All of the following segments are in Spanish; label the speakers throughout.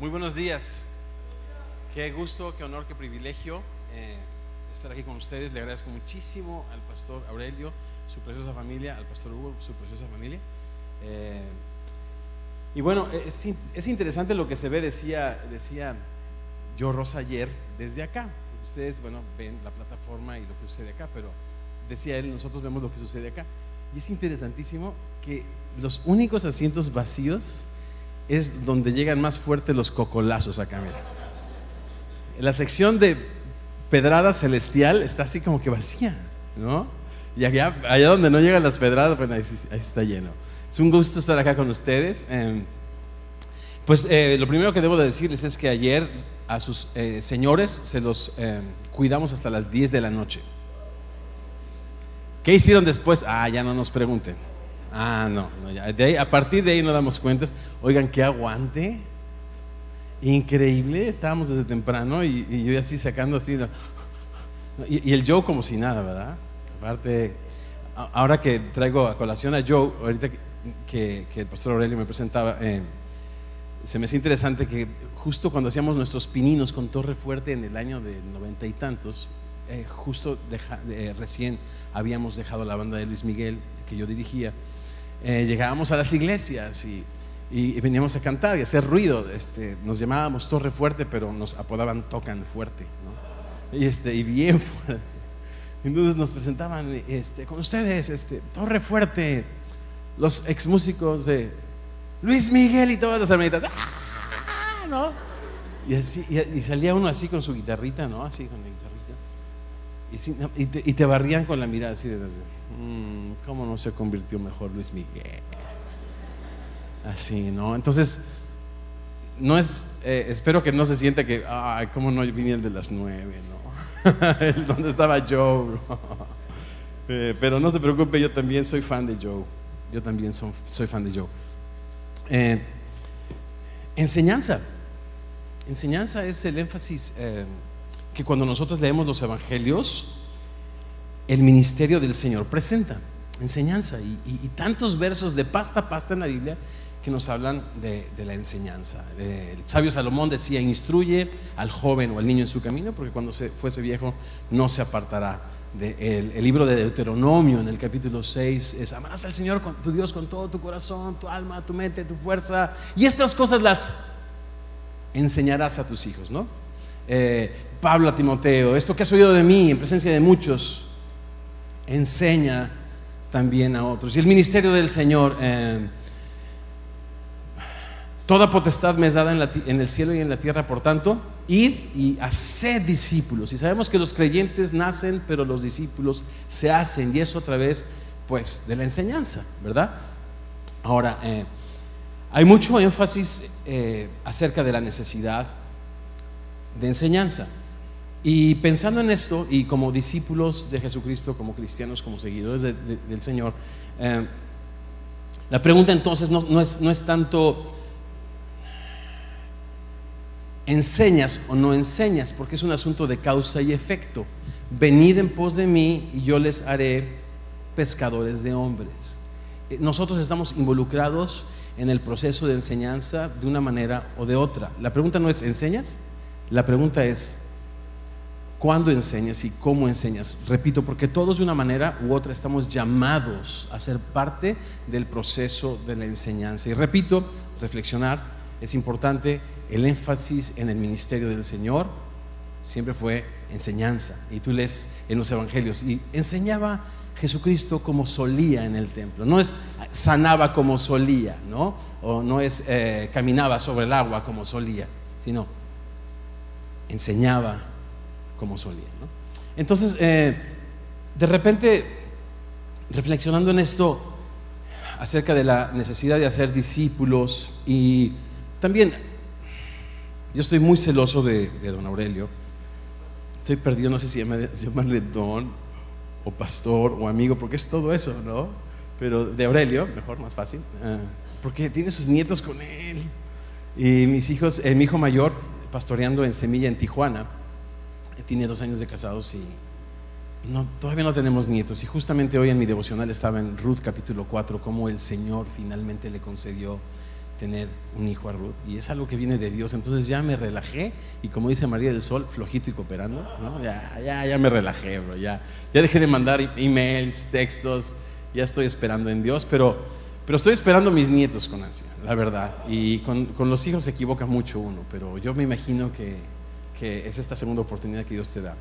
Speaker 1: Muy buenos días. Qué gusto, qué honor, qué privilegio estar aquí con ustedes. Le agradezco muchísimo al pastor Aurelio, su preciosa familia, al pastor Hugo, su preciosa familia. Y bueno, es interesante lo que se ve, decía yo Rosa ayer, desde acá. Ustedes, bueno, ven la plataforma y lo que sucede acá, pero decía él, nosotros vemos lo que sucede acá. Y es interesantísimo que los únicos asientos vacíos es donde llegan más fuerte los cocolazos acá, mira. La sección de pedrada celestial está así como que vacía, ¿no? Y allá donde no llegan las pedradas, bueno, ahí está lleno. Es un gusto estar acá con ustedes. Lo primero que debo de decirles es que ayer a sus señores se los cuidamos hasta las 10 de la noche. ¿Qué hicieron después? Ya no nos pregunten. No, ya. De ahí, a partir de ahí no damos cuentas. Oigan, qué aguante. Increíble, estábamos desde temprano y yo así sacando así. Y el Joe como si nada, ¿verdad? Aparte, ahora que traigo a colación a Joe, ahorita que el pastor Aurelio me presentaba, se me hace interesante que justo cuando hacíamos nuestros pininos con Torre Fuerte en el año de 90 y tantos, recién habíamos dejado la banda de Luis Miguel que yo dirigía. Llegábamos a las iglesias y veníamos a cantar y a hacer ruido. Nos llamábamos Torre Fuerte, pero nos apodaban Tocan Fuerte, ¿no? Y bien fuerte. Entonces nos presentaban con ustedes, Torre Fuerte, los ex músicos de Luis Miguel y todas las hermanitas, ¿no? Y salía uno así con su guitarrita, ¿no? Así con la guitarrita. Y te barrían con la mirada así ¿cómo no se convirtió mejor Luis Miguel? Así, ¿no? Entonces, no es, espero que no se sienta que, ¿cómo no vine el de las 9, no? ¿Dónde estaba Joe? Pero no se preocupe, yo también soy fan de Joe. Yo también soy fan de Joe. Enseñanza es el énfasis que cuando nosotros leemos los evangelios, el ministerio del Señor presenta. Enseñanza y tantos versos de pasta a pasta en la Biblia que nos hablan de la enseñanza. El sabio Salomón decía: instruye al joven o al niño en su camino, porque cuando se fuese viejo no se apartará de él. El libro de Deuteronomio en el capítulo 6 es: amarás al Señor tu Dios con todo tu corazón, tu alma, tu mente, tu fuerza, y estas cosas las enseñarás a tus hijos, ¿no? Pablo a Timoteo: esto que has oído de mí en presencia de muchos, enseña también a otros. Y el ministerio del Señor, toda potestad me es dada en el cielo y en la tierra, por tanto, id y haced discípulos. Y sabemos que los creyentes nacen, pero los discípulos se hacen, y eso a través, pues, de la enseñanza, ¿verdad? Ahora, hay mucho énfasis acerca de la necesidad de enseñanza. Y pensando en esto, y como discípulos de Jesucristo, como cristianos, como seguidores del Señor, la pregunta entonces no es tanto enseñas o no enseñas, porque es un asunto de causa y efecto. Venid en pos de mí y yo les haré pescadores de hombres. Nosotros estamos involucrados en el proceso de enseñanza de una manera o de otra. La pregunta no es ¿enseñas? La pregunta es ¿cuándo enseñas y cómo enseñas? Repito, porque todos de una manera u otra estamos llamados a ser parte del proceso de la enseñanza. Y repito, reflexionar es importante. El énfasis en el ministerio del Señor siempre fue enseñanza. Y tú lees en los evangelios y enseñaba Jesucristo como solía en el templo. No es sanaba como solía, ¿no? O no es caminaba sobre el agua como solía, sino enseñaba como solía, ¿no? Entonces, de repente, reflexionando en esto acerca de la necesidad de hacer discípulos, y también yo estoy muy celoso de don Aurelio. Estoy perdido, no sé si llamarle don o pastor o amigo, porque es todo eso, ¿no? Pero de Aurelio, mejor, más fácil, porque tiene sus nietos con él. Y mis hijos, mi hijo mayor, pastoreando en Semilla en Tijuana, tiene 2 años de casados y todavía no tenemos nietos. Y justamente hoy en mi devocional estaba en Ruth capítulo 4, cómo el Señor finalmente le concedió tener un hijo a Ruth, y es algo que viene de Dios. Entonces ya me relajé, y como dice María del Sol, flojito y cooperando, ¿no? Ya me relajé, bro. Ya dejé de mandar emails, textos, ya estoy esperando en Dios, pero estoy esperando a mis nietos con ansia, la verdad. Y con los hijos se equivoca mucho uno, pero yo me imagino que es esta segunda oportunidad que Dios te da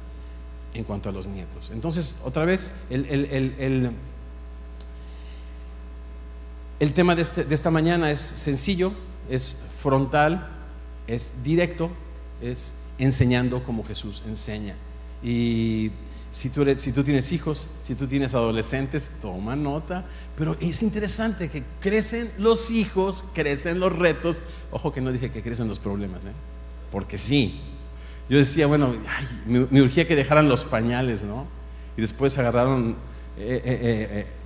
Speaker 1: en cuanto a los nietos. Entonces, otra vez, el tema de esta mañana es sencillo, es frontal, es directo, es enseñando como Jesús enseña. Y si tú tienes hijos, si tú tienes adolescentes, toma nota. Pero es interesante que crecen los hijos, crecen los retos. Ojo que no dije que crecen los problemas, porque sí. Yo decía, bueno, me urgía que dejaran los pañales, ¿no? Y después agarraron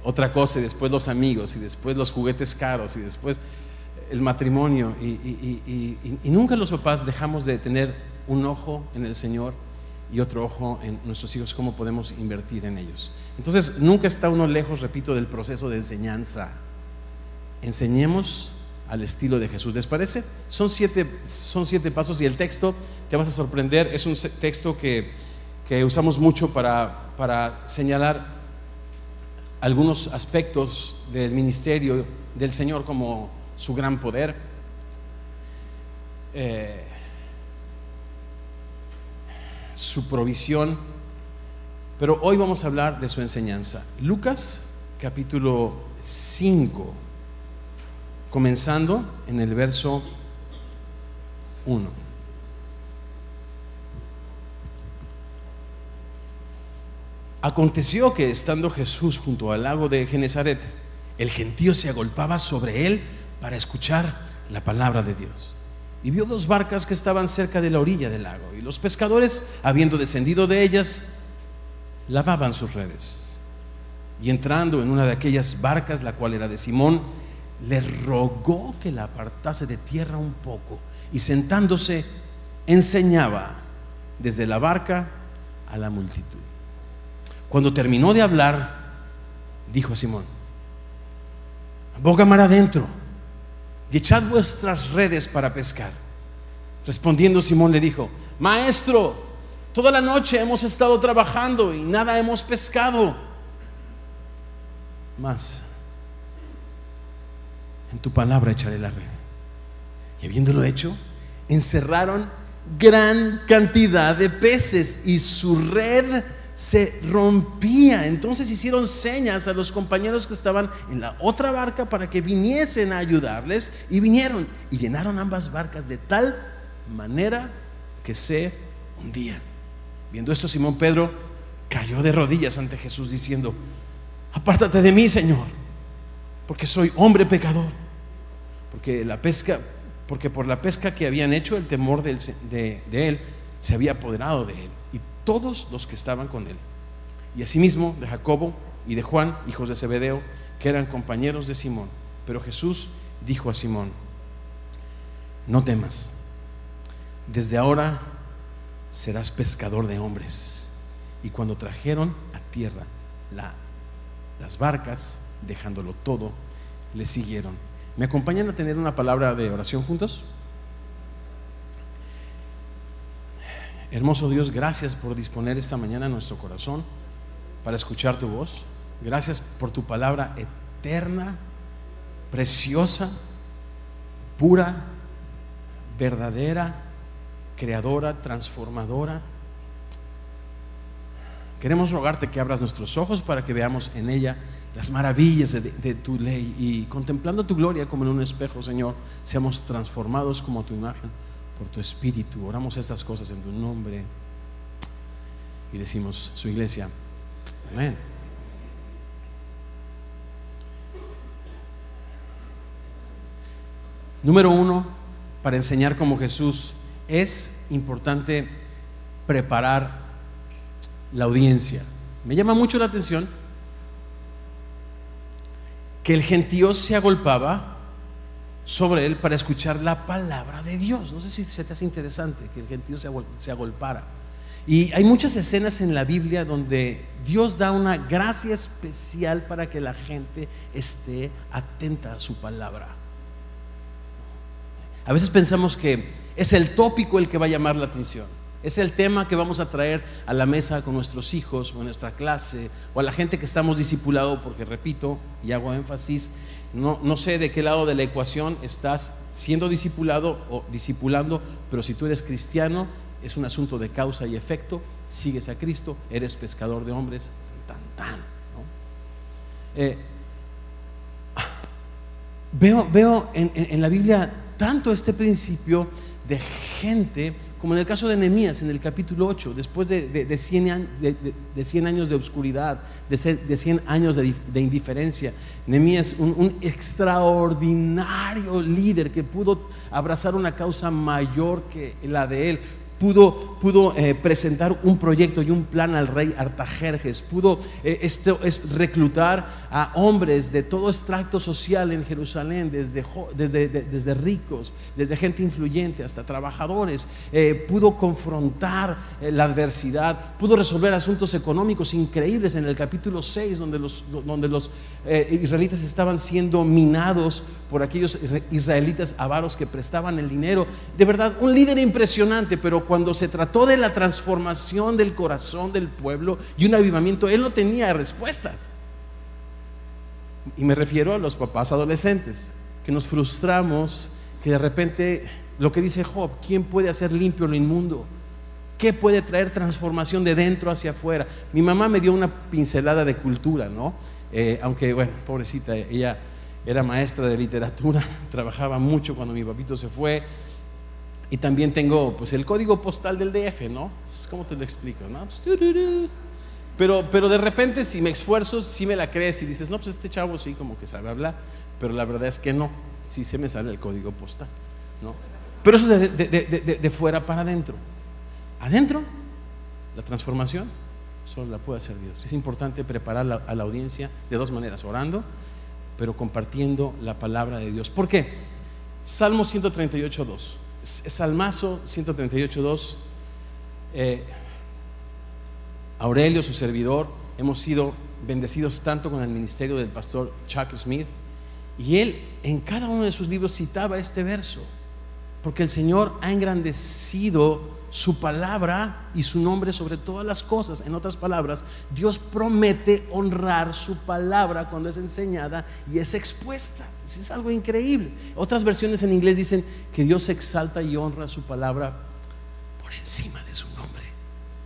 Speaker 1: otra cosa, y después los amigos, y después los juguetes caros, y después el matrimonio. Y nunca los papás dejamos de tener un ojo en el Señor y otro ojo en nuestros hijos, cómo podemos invertir en ellos. Entonces, nunca está uno lejos, repito, del proceso de enseñanza. Enseñemos al estilo de Jesús. ¿Les parece? Son siete pasos, y el texto, te vas a sorprender, es un texto que usamos mucho para señalar algunos aspectos del ministerio del Señor, como su gran poder, su provisión, pero hoy vamos a hablar de su enseñanza. Lucas capítulo 5, comenzando en el verso 1. Aconteció que, estando Jesús junto al lago de Genezaret, el gentío se agolpaba sobre él para escuchar la palabra de Dios. Y vio 2 barcas que estaban cerca de la orilla del lago, y los pescadores, habiendo descendido de ellas, lavaban sus redes. Y entrando en una de aquellas barcas, la cual era de Simón, le rogó que la apartase de tierra un poco, y sentándose enseñaba desde la barca a la multitud. Cuando terminó de hablar, dijo a Simón: boga mar adentro y echad vuestras redes para pescar. Respondiendo Simón le dijo: Maestro, toda la noche hemos estado trabajando y nada hemos pescado, mas en tu palabra echaré la red. Y habiéndolo hecho, encerraron gran cantidad de peces, y su red se rompía. Entonces hicieron señas a los compañeros que estaban en la otra barca para que viniesen a ayudarles, y vinieron y llenaron ambas barcas de tal manera que se hundían. Viendo esto, Simón Pedro cayó de rodillas ante Jesús diciendo: apártate de mí, Señor, porque soy hombre pecador. Porque por la pesca que habían hecho, el temor de él se había apoderado de él y todos los que estaban con él. Y asimismo de Jacobo y de Juan, hijos de Zebedeo, que eran compañeros de Simón. Pero Jesús dijo a Simón: no temas, desde ahora serás pescador de hombres. Y cuando trajeron a tierra las barcas, dejándolo todo, le siguieron. ¿Me acompañan a tener una palabra de oración juntos? Hermoso Dios, gracias por disponer esta mañana nuestro corazón para escuchar tu voz. Gracias por tu palabra eterna, preciosa, pura, verdadera, creadora, transformadora. Queremos rogarte que abras nuestros ojos para que veamos en ella las maravillas de tu ley, y contemplando tu gloria como en un espejo, Señor, seamos transformados como a tu imagen por tu Espíritu. Oramos estas cosas en tu nombre y decimos, su iglesia, amén. Número 1, para enseñar como Jesús, es importante preparar la audiencia. Me llama mucho la atención que el gentío se agolpaba sobre él para escuchar la palabra de Dios. No sé si se te hace interesante que el gentío se agolpara. Y hay muchas escenas en la Biblia donde Dios da una gracia especial para que la gente esté atenta a su palabra. A veces pensamos que es el tópico el que va a llamar la atención, es el tema que vamos a traer a la mesa con nuestros hijos o en nuestra clase o a la gente que estamos discipulado, porque repito y hago énfasis, no sé de qué lado de la ecuación estás siendo discipulado o discipulando, pero si tú eres cristiano es un asunto de causa y efecto, sigues a Cristo, eres pescador de hombres, ¿no? Veo en la Biblia tanto este principio de gente, como en el caso de Nehemías en el capítulo 8, después de 100 años de oscuridad, de 100 años de indiferencia. Nehemías, un extraordinario líder que pudo abrazar una causa mayor que la de él, pudo presentar un proyecto y un plan al rey Artajerjes, pudo reclutar a hombres de todo extracto social en Jerusalén, desde ricos, desde gente influyente hasta trabajadores, pudo confrontar la adversidad, pudo resolver asuntos económicos increíbles en el capítulo 6, donde los israelitas estaban siendo minados por aquellos israelitas avaros que prestaban el dinero. De verdad, un líder impresionante, pero cuando se trató de la transformación del corazón del pueblo y un avivamiento, él no tenía respuestas. Y me refiero a los papás adolescentes, que nos frustramos, que de repente, lo que dice Job, ¿quién puede hacer limpio lo inmundo? ¿Qué puede traer transformación de dentro hacia afuera? Mi mamá me dio una pincelada de cultura, ¿no? Aunque, bueno, pobrecita, ella era maestra de literatura, trabajaba mucho cuando mi papito se fue. Y también tengo pues el código postal del DF, ¿no? ¿Cómo te lo explico, no? Pero de repente si me esfuerzo, sí me la crees y dices, no, pues este chavo sí como que sabe hablar, pero la verdad es que no, sí se me sale el código postal, ¿no? Pero eso es de fuera para adentro. Adentro, la transformación solo la puede hacer Dios. Es importante preparar a la audiencia de dos maneras: orando, pero compartiendo la palabra de Dios. ¿Por qué? Salmo 138:2. Salmazo 138:2. Aurelio, su servidor, hemos sido bendecidos tanto con el ministerio del pastor Chuck Smith, y él en cada uno de sus libros citaba este verso, porque el Señor ha engrandecido su palabra y su nombre sobre todas las cosas. En otras palabras, Dios promete honrar su palabra cuando es enseñada y es expuesta. Es algo increíble. Otras versiones en inglés dicen que Dios exalta y honra su palabra por encima de su nombre.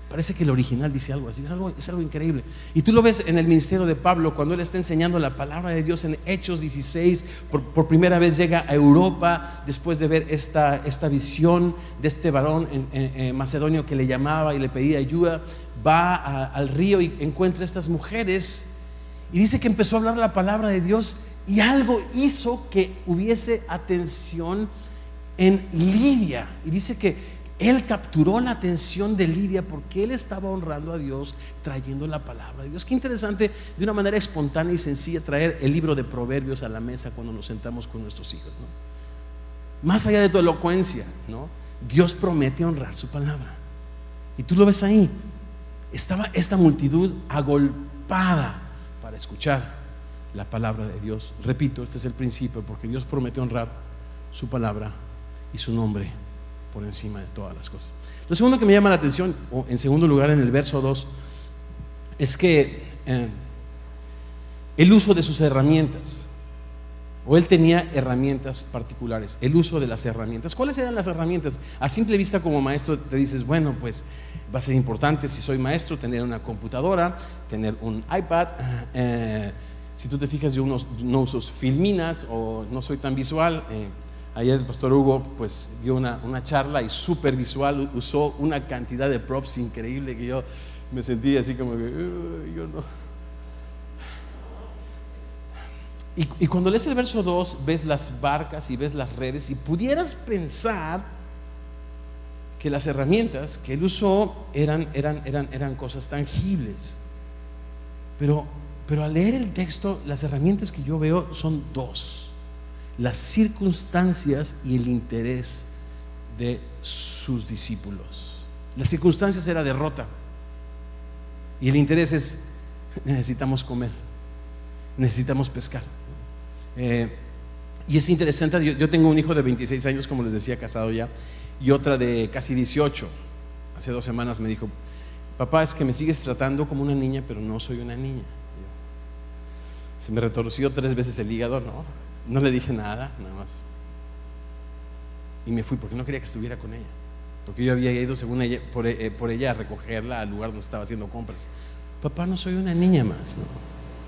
Speaker 1: Parece que el original dice algo así, es algo increíble. Y tú lo ves en el ministerio de Pablo, cuando él está enseñando la palabra de Dios en Hechos 16, por primera vez llega a Europa, después de ver esta visión de este varón en macedonio que le llamaba y le pedía ayuda. Va al río y encuentra a estas mujeres, y dice que empezó a hablar la palabra de Dios, y algo hizo que hubiese atención en Lidia. Y dice que él capturó la atención de Lidia porque él estaba honrando a Dios, trayendo la palabra de Dios. Qué interesante, de una manera espontánea y sencilla, traer el libro de Proverbios a la mesa cuando nos sentamos con nuestros hijos, ¿no? Más allá de tu elocuencia, ¿no? Dios promete honrar su palabra. Y tú lo ves ahí. Estaba esta multitud agolpada para escuchar la palabra de Dios. Repito, este es el principio, porque Dios promete honrar su palabra y su nombre por encima de todas las cosas. Lo segundo que me llama la atención, o en segundo lugar en el verso 2, es que el uso de sus herramientas, o él tenía herramientas particulares, el uso de las herramientas. ¿Cuáles eran las herramientas? A simple vista como maestro te dices, bueno, pues va a ser importante, si soy maestro, tener una computadora, tener un iPad. Si tú te fijas, yo no uso filminas o no soy tan visual. Ayer el pastor Hugo pues dio una charla y súper visual, usó una cantidad de props increíble que yo me sentí así como que yo no. Y cuando lees el verso 2, ves las barcas y ves las redes, y pudieras pensar que las herramientas que él usó eran cosas tangibles. Pero al leer el texto, las herramientas que yo veo son dos: las circunstancias y el interés de sus discípulos. Las circunstancias era derrota, y el interés es: necesitamos comer, necesitamos pescar. Y es interesante, yo tengo un hijo de 26 años, como les decía, casado ya, y otra de casi 18. Hace 2 semanas me dijo: papá, es que me sigues tratando como una niña, pero no soy una niña. Se me retorció 3 veces el hígado, no le dije nada más. Y me fui porque no quería que estuviera con ella, porque yo había ido según ella, por ella a recogerla al lugar donde estaba haciendo compras. Papá, no soy una niña más, ¿no?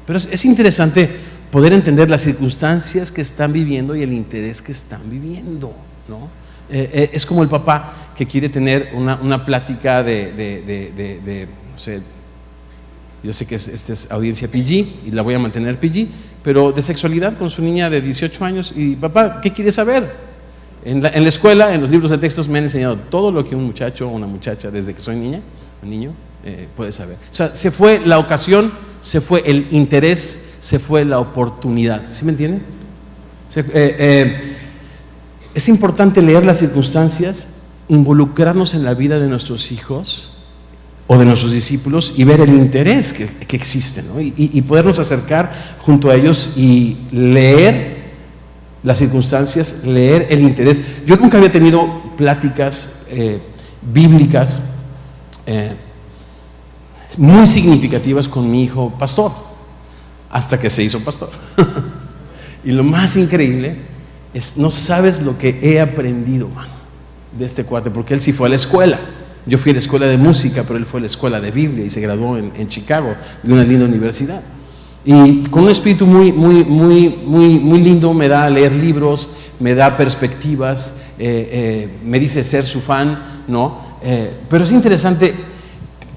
Speaker 1: Pero es interesante poder entender las circunstancias que están viviendo y el interés que están viviendo, ¿no? Es como el papá que quiere tener una plática no sé, yo sé que esta es audiencia PG y la voy a mantener PG, pero de sexualidad con su niña de 18 años. Y papá, ¿qué quiere saber? En la escuela, en los libros de textos me han enseñado todo lo que un muchacho o una muchacha, desde que soy niña, un niño, puede saber. O sea, se fue la ocasión, se fue el interés, se fue la oportunidad. ¿Sí me entienden? Es importante leer las circunstancias, involucrarnos en la vida de nuestros hijos o de nuestros discípulos y ver el interés que existe, ¿no? Y podernos acercar junto a ellos y leer las circunstancias, leer el interés. Yo nunca había tenido pláticas bíblicas muy significativas con mi hijo pastor, hasta que se hizo pastor. Y lo más increíble es, no sabes lo que he aprendido, mano, de este cuate, porque él sí fue a la escuela. Yo fui a la escuela de música, pero él fue a la escuela de Biblia y se graduó en Chicago, de una linda universidad. Y con un espíritu muy lindo, me da a leer libros, me da perspectivas, me dice ser su fan, ¿no? Pero es interesante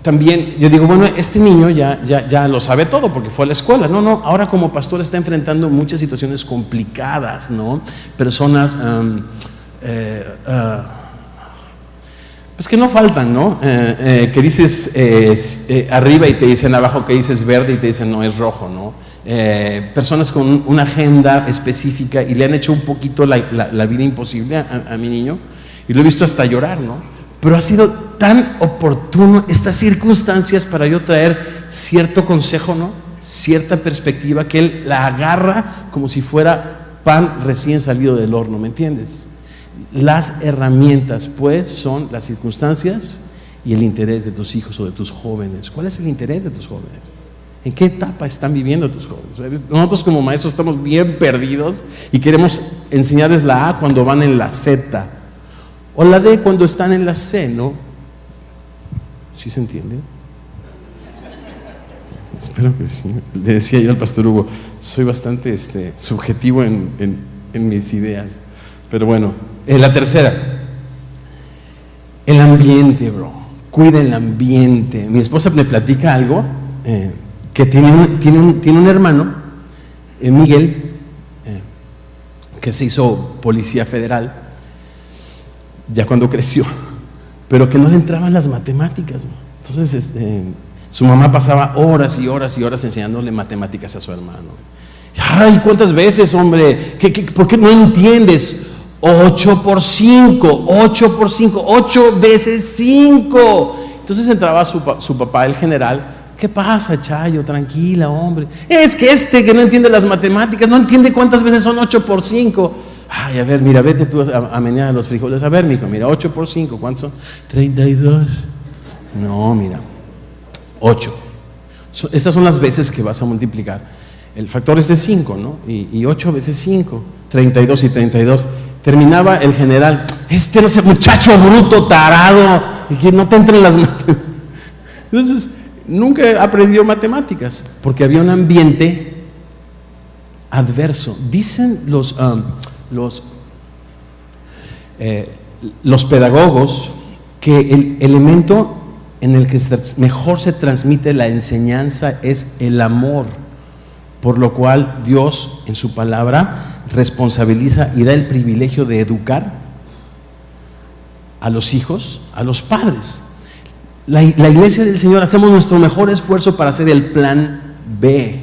Speaker 1: también. Yo digo, bueno, este niño ya lo sabe todo porque fue a la escuela. No, ahora como pastor está enfrentando muchas situaciones complicadas, ¿no? Personas pues que no faltan, ¿no? Que dices arriba y te dicen abajo que dices verde y te dicen no, es rojo, ¿no? Personas con una agenda específica y le han hecho un poquito la vida imposible a mi niño, y lo he visto hasta llorar, ¿no? Pero ha sido tan oportuno estas circunstancias para yo traer cierto consejo, ¿no? Cierta perspectiva, que él la agarra como si fuera pan recién salido del horno, ¿me entiendes? Las herramientas, pues, son las circunstancias y el interés de tus hijos o de tus jóvenes. ¿Cuál es el interés de tus jóvenes? ¿En qué etapa están viviendo tus jóvenes? Nosotros como maestros estamos bien perdidos y queremos enseñarles la A cuando van en la Z, o la D cuando están en la C, ¿no? ¿Sí se entiende? Espero que sí. Le decía yo al pastor Hugo, soy bastante subjetivo en mis ideas. Pero bueno, la tercera, el ambiente, bro. Cuida el ambiente. Mi esposa me platica algo, que tiene un hermano, Miguel, que se hizo policía federal ya cuando creció, pero que no le entraban las matemáticas, bro. Entonces su mamá pasaba horas y horas y horas enseñándole matemáticas a su hermano. Ay, ¿cuántas veces, hombre? ¿Por qué no entiendes? 8 por 5, 8 por 5, 8 veces 5. Entonces entraba su papá, el general. ¿Qué pasa, Chayo? Tranquila, hombre. Es que que no entiende las matemáticas, no entiende cuántas veces son 8 por 5. Ay, a ver, mira, vete tú a menear los frijoles. A ver, mijo, mira, 8 por 5, ¿cuántos son? 32. No, mira, 8. Estas son las veces que vas a multiplicar. El factor es de 5, ¿no? Y 8 veces 5, 32 y 32. Terminaba el general, no sé, muchacho bruto, tarado, y que no te entren las matemáticas. Entonces, nunca aprendió matemáticas, porque había un ambiente adverso. Dicen los pedagogos que el elemento en el que mejor se transmite la enseñanza es el amor, por lo cual Dios en su palabra responsabiliza y da el privilegio de educar a los hijos, a los padres. La iglesia del Señor hacemos nuestro mejor esfuerzo para hacer el plan B,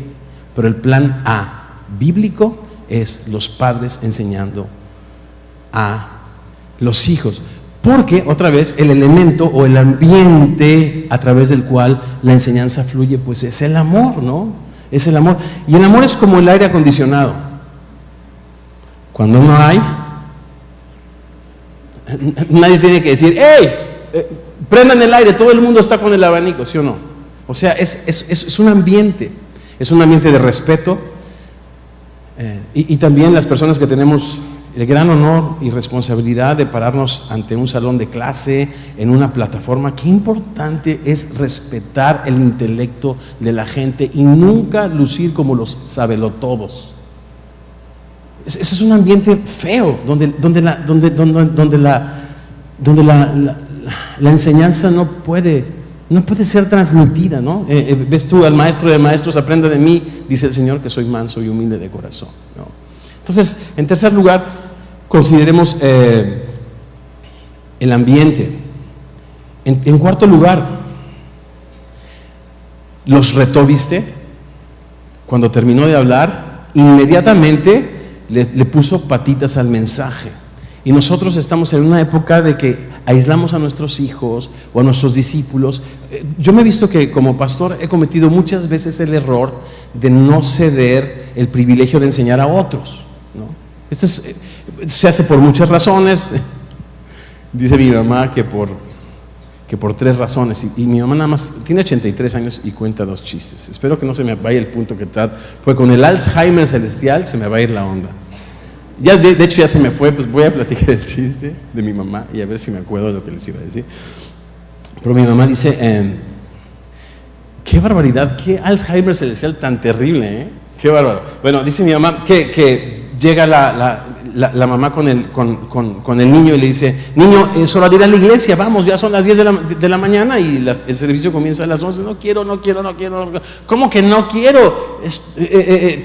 Speaker 1: pero el plan A bíblico es los padres enseñando a los hijos, porque otra vez el elemento o el ambiente a través del cual la enseñanza fluye, pues es el amor, ¿no? Es el amor, y el amor es como el aire acondicionado. Cuando no hay, nadie tiene que decir, ¡hey! Prendan el aire, todo el mundo está con el abanico, ¿sí o no? O sea, es un ambiente de respeto, y también las personas que tenemos el gran honor y responsabilidad de pararnos ante un salón de clase, en una plataforma, qué importante es respetar el intelecto de la gente y nunca lucir como los sabelotodos. Ese es un ambiente feo, donde la enseñanza no puede ser transmitida, ¿no? Ves tú al maestro de maestros, aprenda de mí, dice el Señor, que soy manso y humilde de corazón, ¿no? Entonces, en tercer lugar, consideremos el ambiente. En cuarto lugar, los retó, ¿viste? Cuando terminó de hablar, inmediatamente le puso patitas al mensaje. Y nosotros estamos en una época de que aislamos a nuestros hijos o a nuestros discípulos. Yo me he visto que como pastor he cometido muchas veces el error de no ceder el privilegio de enseñar a otros, ¿no? Esto se hace por muchas razones. Dice mi mamá que por 3 razones. Y mi mamá nada más tiene 83 años y cuenta 2 chistes. Espero que no se me vaya el punto que está, porque con el Alzheimer celestial se me va a ir la onda. Ya de hecho ya se me fue, pues voy a platicar el chiste de mi mamá y a ver si me acuerdo de lo que les iba a decir. Pero mi mamá dice, qué barbaridad, qué Alzheimer celestial tan terrible, ¿eh? Qué bárbaro. Bueno, dice mi mamá que llega la mamá con el niño y le dice, niño, es hora de ir a la iglesia, vamos, ya son las 10 de la mañana y el servicio comienza a las 11. No quiero. ¿Cómo que no quiero?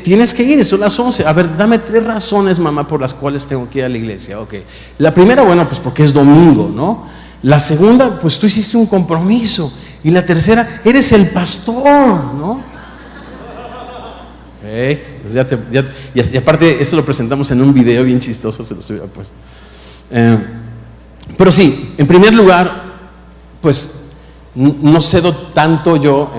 Speaker 1: Tienes que ir, son las 11. A ver, dame 3 razones, mamá, por las cuales tengo que ir a la iglesia. Ok. La primera, bueno, pues porque es domingo, ¿no? La segunda, pues tú hiciste un compromiso. Y la tercera, eres el pastor, ¿no? Pues y aparte eso lo presentamos en un video bien chistoso, se los hubiera puesto. Pero sí, en primer lugar, pues no cedo tanto yo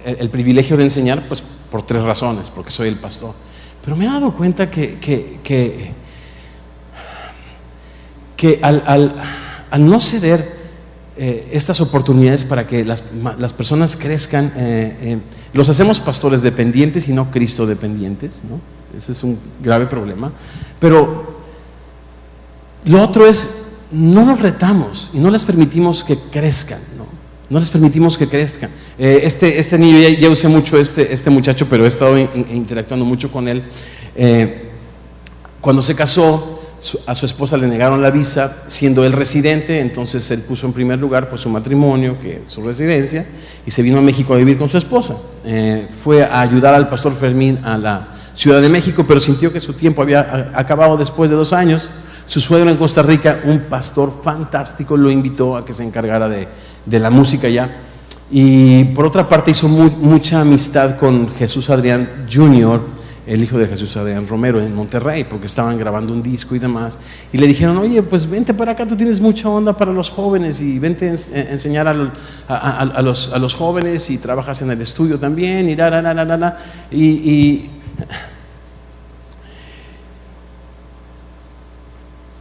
Speaker 1: el privilegio de enseñar, pues por 3 razones, porque soy el pastor. Pero me he dado cuenta que al no ceder estas oportunidades para que las personas crezcan, los hacemos pastores dependientes y no Cristo dependientes, ¿no? Ese es un grave problema. Pero lo otro es, no los retamos y no les permitimos que crezcan, ¿no? No les permitimos que crezcan. Este niño, ya usé mucho este muchacho, pero he estado interactuando mucho con él. Cuando se casó, a su esposa le negaron la visa, siendo él residente, entonces él puso en primer lugar pues su matrimonio, que su residencia, y se vino a México a vivir con su esposa. Fue a ayudar al pastor Fermín a la Ciudad de México, pero sintió que su tiempo había acabado después de 2 años. Su suegro en Costa Rica, un pastor fantástico, lo invitó a que se encargara de la música ya. Y por otra parte hizo mucha amistad con Jesús Adrián Jr., el hijo de Jesús Adrián Romero, en Monterrey, porque estaban grabando un disco y demás, y le dijeron, oye, pues vente para acá, tú tienes mucha onda para los jóvenes, y vente a enseñar a los jóvenes, y trabajas en el estudio también, y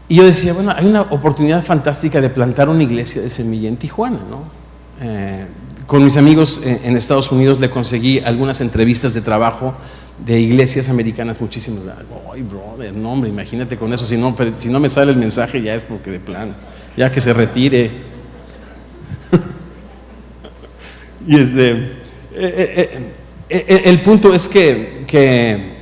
Speaker 1: yo decía, bueno, hay una oportunidad fantástica de plantar una iglesia de semilla en Tijuana, ¿no? Con mis amigos en Estados Unidos le conseguí algunas entrevistas de trabajo de iglesias americanas, muchísimas. Ay, brother, no, hombre, imagínate con eso, si no me sale el mensaje ya es porque de plan, ya que se retire. Y el punto es que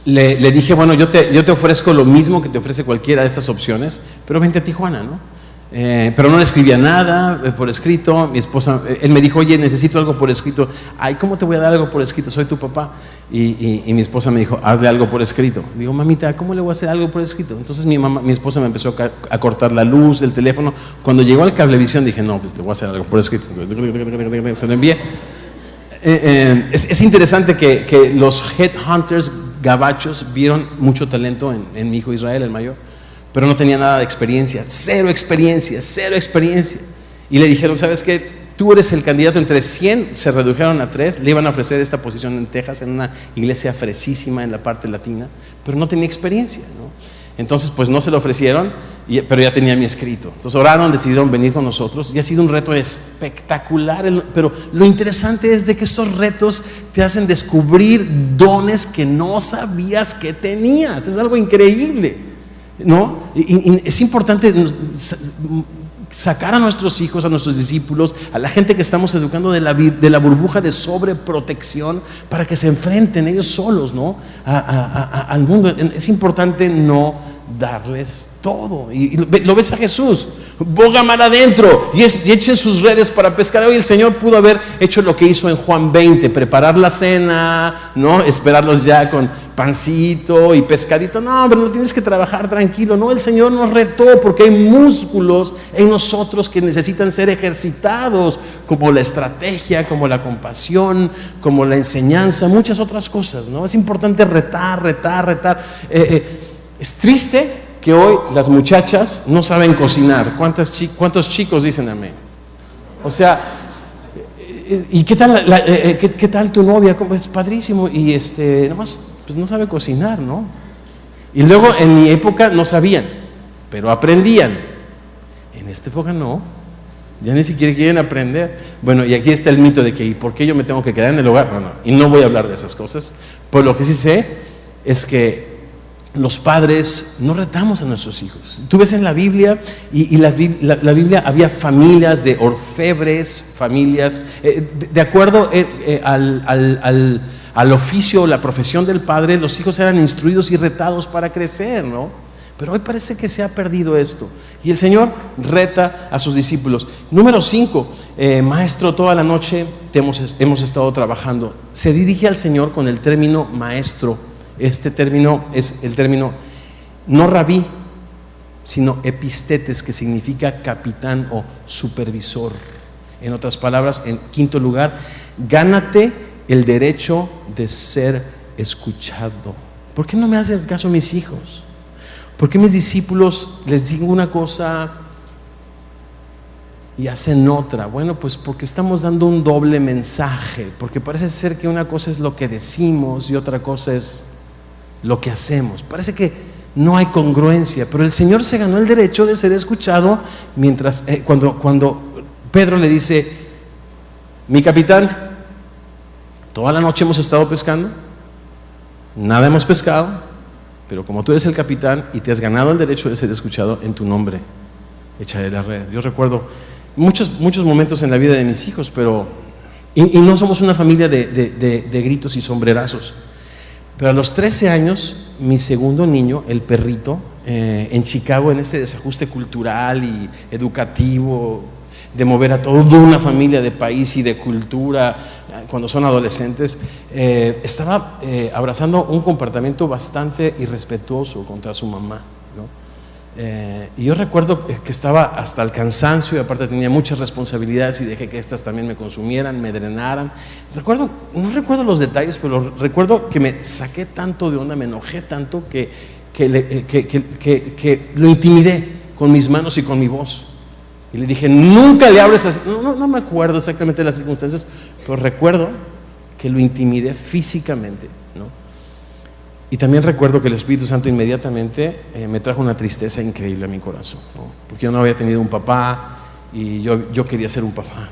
Speaker 1: le dije, bueno, yo te ofrezco lo mismo que te ofrece cualquiera de estas opciones, pero vente a Tijuana, ¿no? Pero no le escribía nada por escrito. Mi esposa, él me dijo, oye, necesito algo por escrito. Ay, ¿cómo te voy a dar algo por escrito? Soy tu papá. Y mi esposa me dijo, hazle algo por escrito. Digo, mamita, ¿cómo le voy a hacer algo por escrito? Entonces mi esposa me empezó a cortar la luz del teléfono. Cuando llegó al cablevisión dije, no, pues le voy a hacer algo por escrito. Se lo envié. Es interesante que los headhunters gabachos vieron mucho talento en mi hijo Israel, el mayor, pero no tenía nada de experiencia, cero experiencia. Y le dijeron, ¿sabes qué? tú eres el candidato entre 100, se redujeron a 3, le iban a ofrecer esta posición en Texas, en una iglesia fresísima en la parte latina, pero no tenía experiencia, ¿no? Entonces pues no se lo ofrecieron, pero ya tenía mi escrito. Entonces oraron, decidieron venir con nosotros y ha sido un reto espectacular, pero lo interesante es de que estos retos te hacen descubrir dones que no sabías que tenías. Es algo increíble, ¿no? Y es importante sacar a nuestros hijos, a nuestros discípulos, a la gente que estamos educando de la burbuja de sobreprotección para que se enfrenten ellos solos, ¿no? Al mundo. Es importante no darles todo. Y lo ves a Jesús, boga mar adentro y echen sus redes para pescar. Hoy el Señor pudo haber hecho lo que hizo en Juan 20, preparar la cena, ¿no? Esperarlos ya con pancito y pescadito. No, pero no tienes que trabajar tranquilo. No, el Señor nos retó porque hay músculos en nosotros que necesitan ser ejercitados, como la estrategia, como la compasión, como la enseñanza, muchas otras cosas, ¿no? Es importante retar. Es triste que hoy las muchachas no saben cocinar. ¿Cuántos chicos dicen amén? O sea, ¿y qué tal, qué tal tu novia? Es padrísimo. Y nomás pues no sabe cocinar, ¿no? Y luego en mi época no sabían, pero aprendían. En esta época no. Ya ni siquiera quieren aprender. Bueno, y aquí está el mito de que ¿y por qué yo me tengo que quedar en el hogar? No, y no voy a hablar de esas cosas. Pues lo que sí sé es que los padres no retamos a nuestros hijos. Tú ves en la Biblia, y la Biblia había familias de orfebres, familias, de acuerdo al oficio, la profesión del padre, los hijos eran instruidos y retados para crecer, ¿no? Pero hoy parece que se ha perdido esto. Y el Señor reta a sus discípulos. Número 5, maestro, toda la noche hemos estado trabajando. Se dirige al Señor con el término maestro. Este término es el término no rabí, sino epistetes, que significa capitán o supervisor. En otras palabras, en quinto lugar, gánate el derecho de ser escuchado. ¿Por qué no me hacen caso mis hijos? ¿Por qué mis discípulos les digo una cosa y hacen otra? Bueno, pues porque estamos dando un doble mensaje, porque parece ser que una cosa es lo que decimos y otra cosa es lo que hacemos. Parece que no hay congruencia, pero el Señor se ganó el derecho de ser escuchado mientras cuando Pedro le dice: mi capitán, toda la noche hemos estado pescando, nada hemos pescado, pero como tú eres el capitán y te has ganado el derecho de ser escuchado, en tu nombre echaré la red. Yo recuerdo muchos momentos en la vida de mis hijos, pero y no somos una familia de gritos y sombrerazos. Pero a los 13 años, mi segundo niño, el perrito, en Chicago, en este desajuste cultural y educativo, de mover a toda una familia de país y de cultura cuando son adolescentes, estaba abrazando un comportamiento bastante irrespetuoso contra su mamá, ¿no? Y yo recuerdo que estaba hasta el cansancio y aparte tenía muchas responsabilidades y dejé que estas también me consumieran, me drenaran. No recuerdo los detalles, pero recuerdo que me saqué tanto de onda, me enojé tanto que lo intimidé con mis manos y con mi voz. Y le dije: nunca le hables así. No me acuerdo exactamente de las circunstancias, pero recuerdo que lo intimidé físicamente, ¿no? Y también recuerdo que el Espíritu Santo inmediatamente me trajo una tristeza increíble a mi corazón, ¿no? Porque yo no había tenido un papá y yo quería ser un papá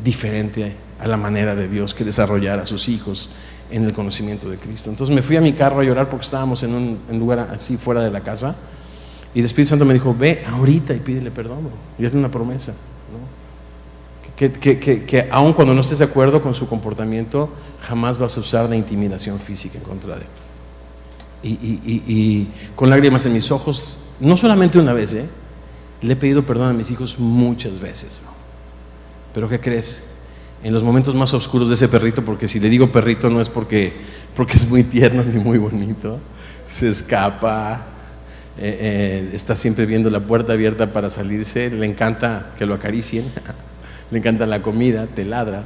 Speaker 1: diferente a la manera de Dios, que desarrollara a sus hijos en el conocimiento de Cristo. Entonces me fui a mi carro a llorar porque estábamos en un lugar así fuera de la casa, y el Espíritu Santo me dijo: ve ahorita y pídele perdón, bro, y hazle una promesa, ¿no? Que aun cuando no estés de acuerdo con su comportamiento, jamás vas a usar la intimidación física en contra de él. Y con lágrimas en mis ojos, no solamente una vez, le he pedido perdón a mis hijos muchas veces, ¿no? Pero ¿qué crees? En los momentos más oscuros de ese perrito, porque si le digo perrito no es porque es muy tierno ni muy bonito, se escapa, está siempre viendo la puerta abierta para salirse, le encanta que lo acaricien, le encanta la comida, te ladra.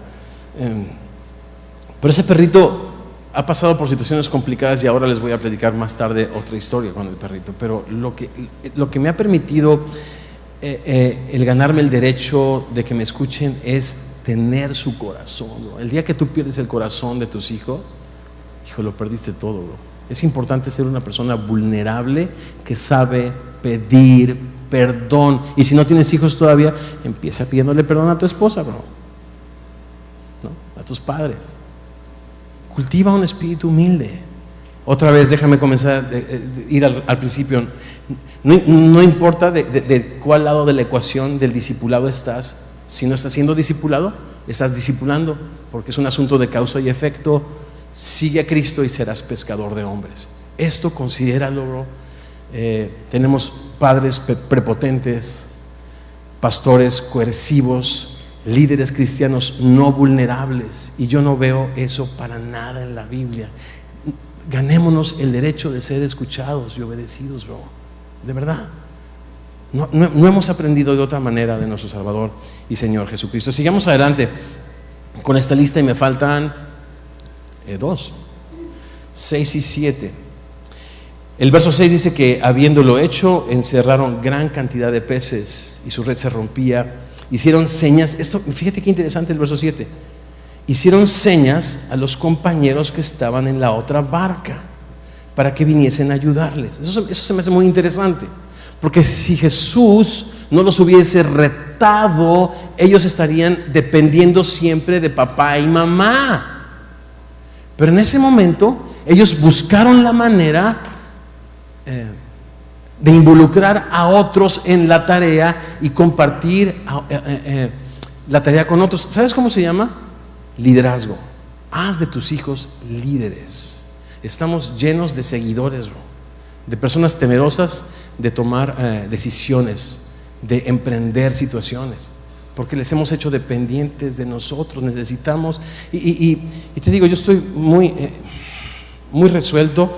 Speaker 1: Pero ese perrito ha pasado por situaciones complicadas y ahora les voy a platicar más tarde otra historia con el perrito. Pero lo que me ha permitido el ganarme el derecho de que me escuchen es tener su corazón, bro. El día que tú pierdes el corazón de tus hijos, hijo, lo perdiste todo, bro. Es importante ser una persona vulnerable que sabe pedir perdón. Y si no tienes hijos todavía, empieza pidiéndole perdón a tu esposa, bro, ¿no? A tus padres. Cultiva un espíritu humilde. Otra vez, déjame comenzar ir al principio. No importa de cuál lado de la ecuación del discipulado estás. Si no estás siendo discipulado, estás discipulando, porque es un asunto de causa y efecto. Sigue a Cristo y serás pescador de hombres. Esto considéralo, bro. Tenemos padres prepotentes, pastores coercivos, líderes cristianos no vulnerables, y yo no veo eso para nada en la Biblia. Ganémonos el derecho de ser escuchados y obedecidos, bro. De verdad. No hemos aprendido de otra manera de nuestro Salvador y Señor Jesucristo. Sigamos adelante con esta lista y me faltan 2, 6 y 7. El verso 6 dice que habiéndolo hecho, encerraron gran cantidad de peces y su red se rompía. Hicieron señas. Esto, fíjate qué interesante el verso 7. Hicieron señas a los compañeros que estaban en la otra barca para que viniesen a ayudarles. Eso se me hace muy interesante, porque si Jesús no los hubiese retado, ellos estarían dependiendo siempre de papá y mamá. Pero en ese momento ellos buscaron la manera de involucrar a otros en la tarea y compartir la tarea con otros. ¿Sabes cómo se llama? Liderazgo. Haz de tus hijos líderes. Estamos llenos de seguidores, bro, de personas temerosas de tomar decisiones, de emprender situaciones, porque les hemos hecho dependientes de nosotros. Necesitamos, y te digo, yo estoy muy resuelto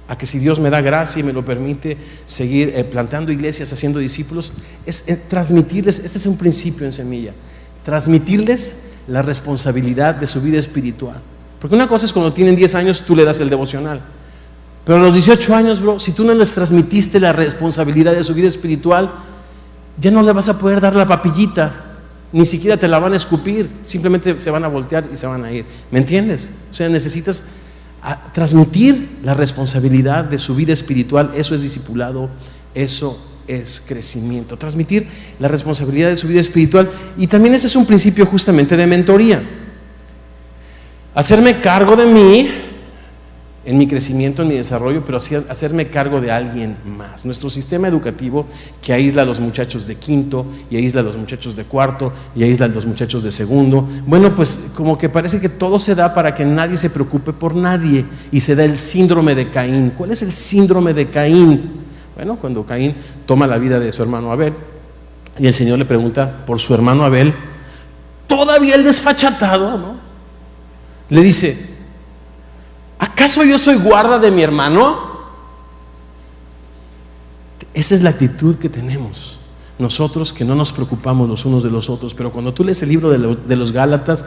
Speaker 1: a que si Dios me da gracia y me lo permite, seguir plantando iglesias, haciendo discípulos, es transmitirles. Este es un principio en Semilla: transmitirles la responsabilidad de su vida espiritual. Porque una cosa es cuando tienen 10 años, tú le das el devocional, pero a los 18 años, bro, si tú no les transmitiste la responsabilidad de su vida espiritual, ya no le vas a poder dar la papillita, ni siquiera te la van a escupir, simplemente se van a voltear y se van a ir. ¿Me entiendes? O sea, necesitas transmitir la responsabilidad de su vida espiritual. Eso es discipulado, eso es crecimiento. Transmitir la responsabilidad de su vida espiritual. Y también ese es un principio justamente de mentoría. Hacerme cargo de mí en mi crecimiento, en mi desarrollo, pero hacerme cargo de alguien más. Nuestro sistema educativo, que aísla a los muchachos de quinto, y aísla a los muchachos de cuarto, y aísla a los muchachos de segundo, bueno, pues como que parece que todo se da para que nadie se preocupe por nadie, y se da el síndrome de Caín. ¿Cuál es el síndrome de Caín? Bueno, cuando Caín toma la vida de su hermano Abel, y el Señor le pregunta por su hermano Abel, todavía el desfachatado, ¿no? Le dice: ¿acaso yo soy guarda de mi hermano? Esa es la actitud que tenemos nosotros, que no nos preocupamos los unos de los otros. Pero cuando tú lees el libro de los Gálatas,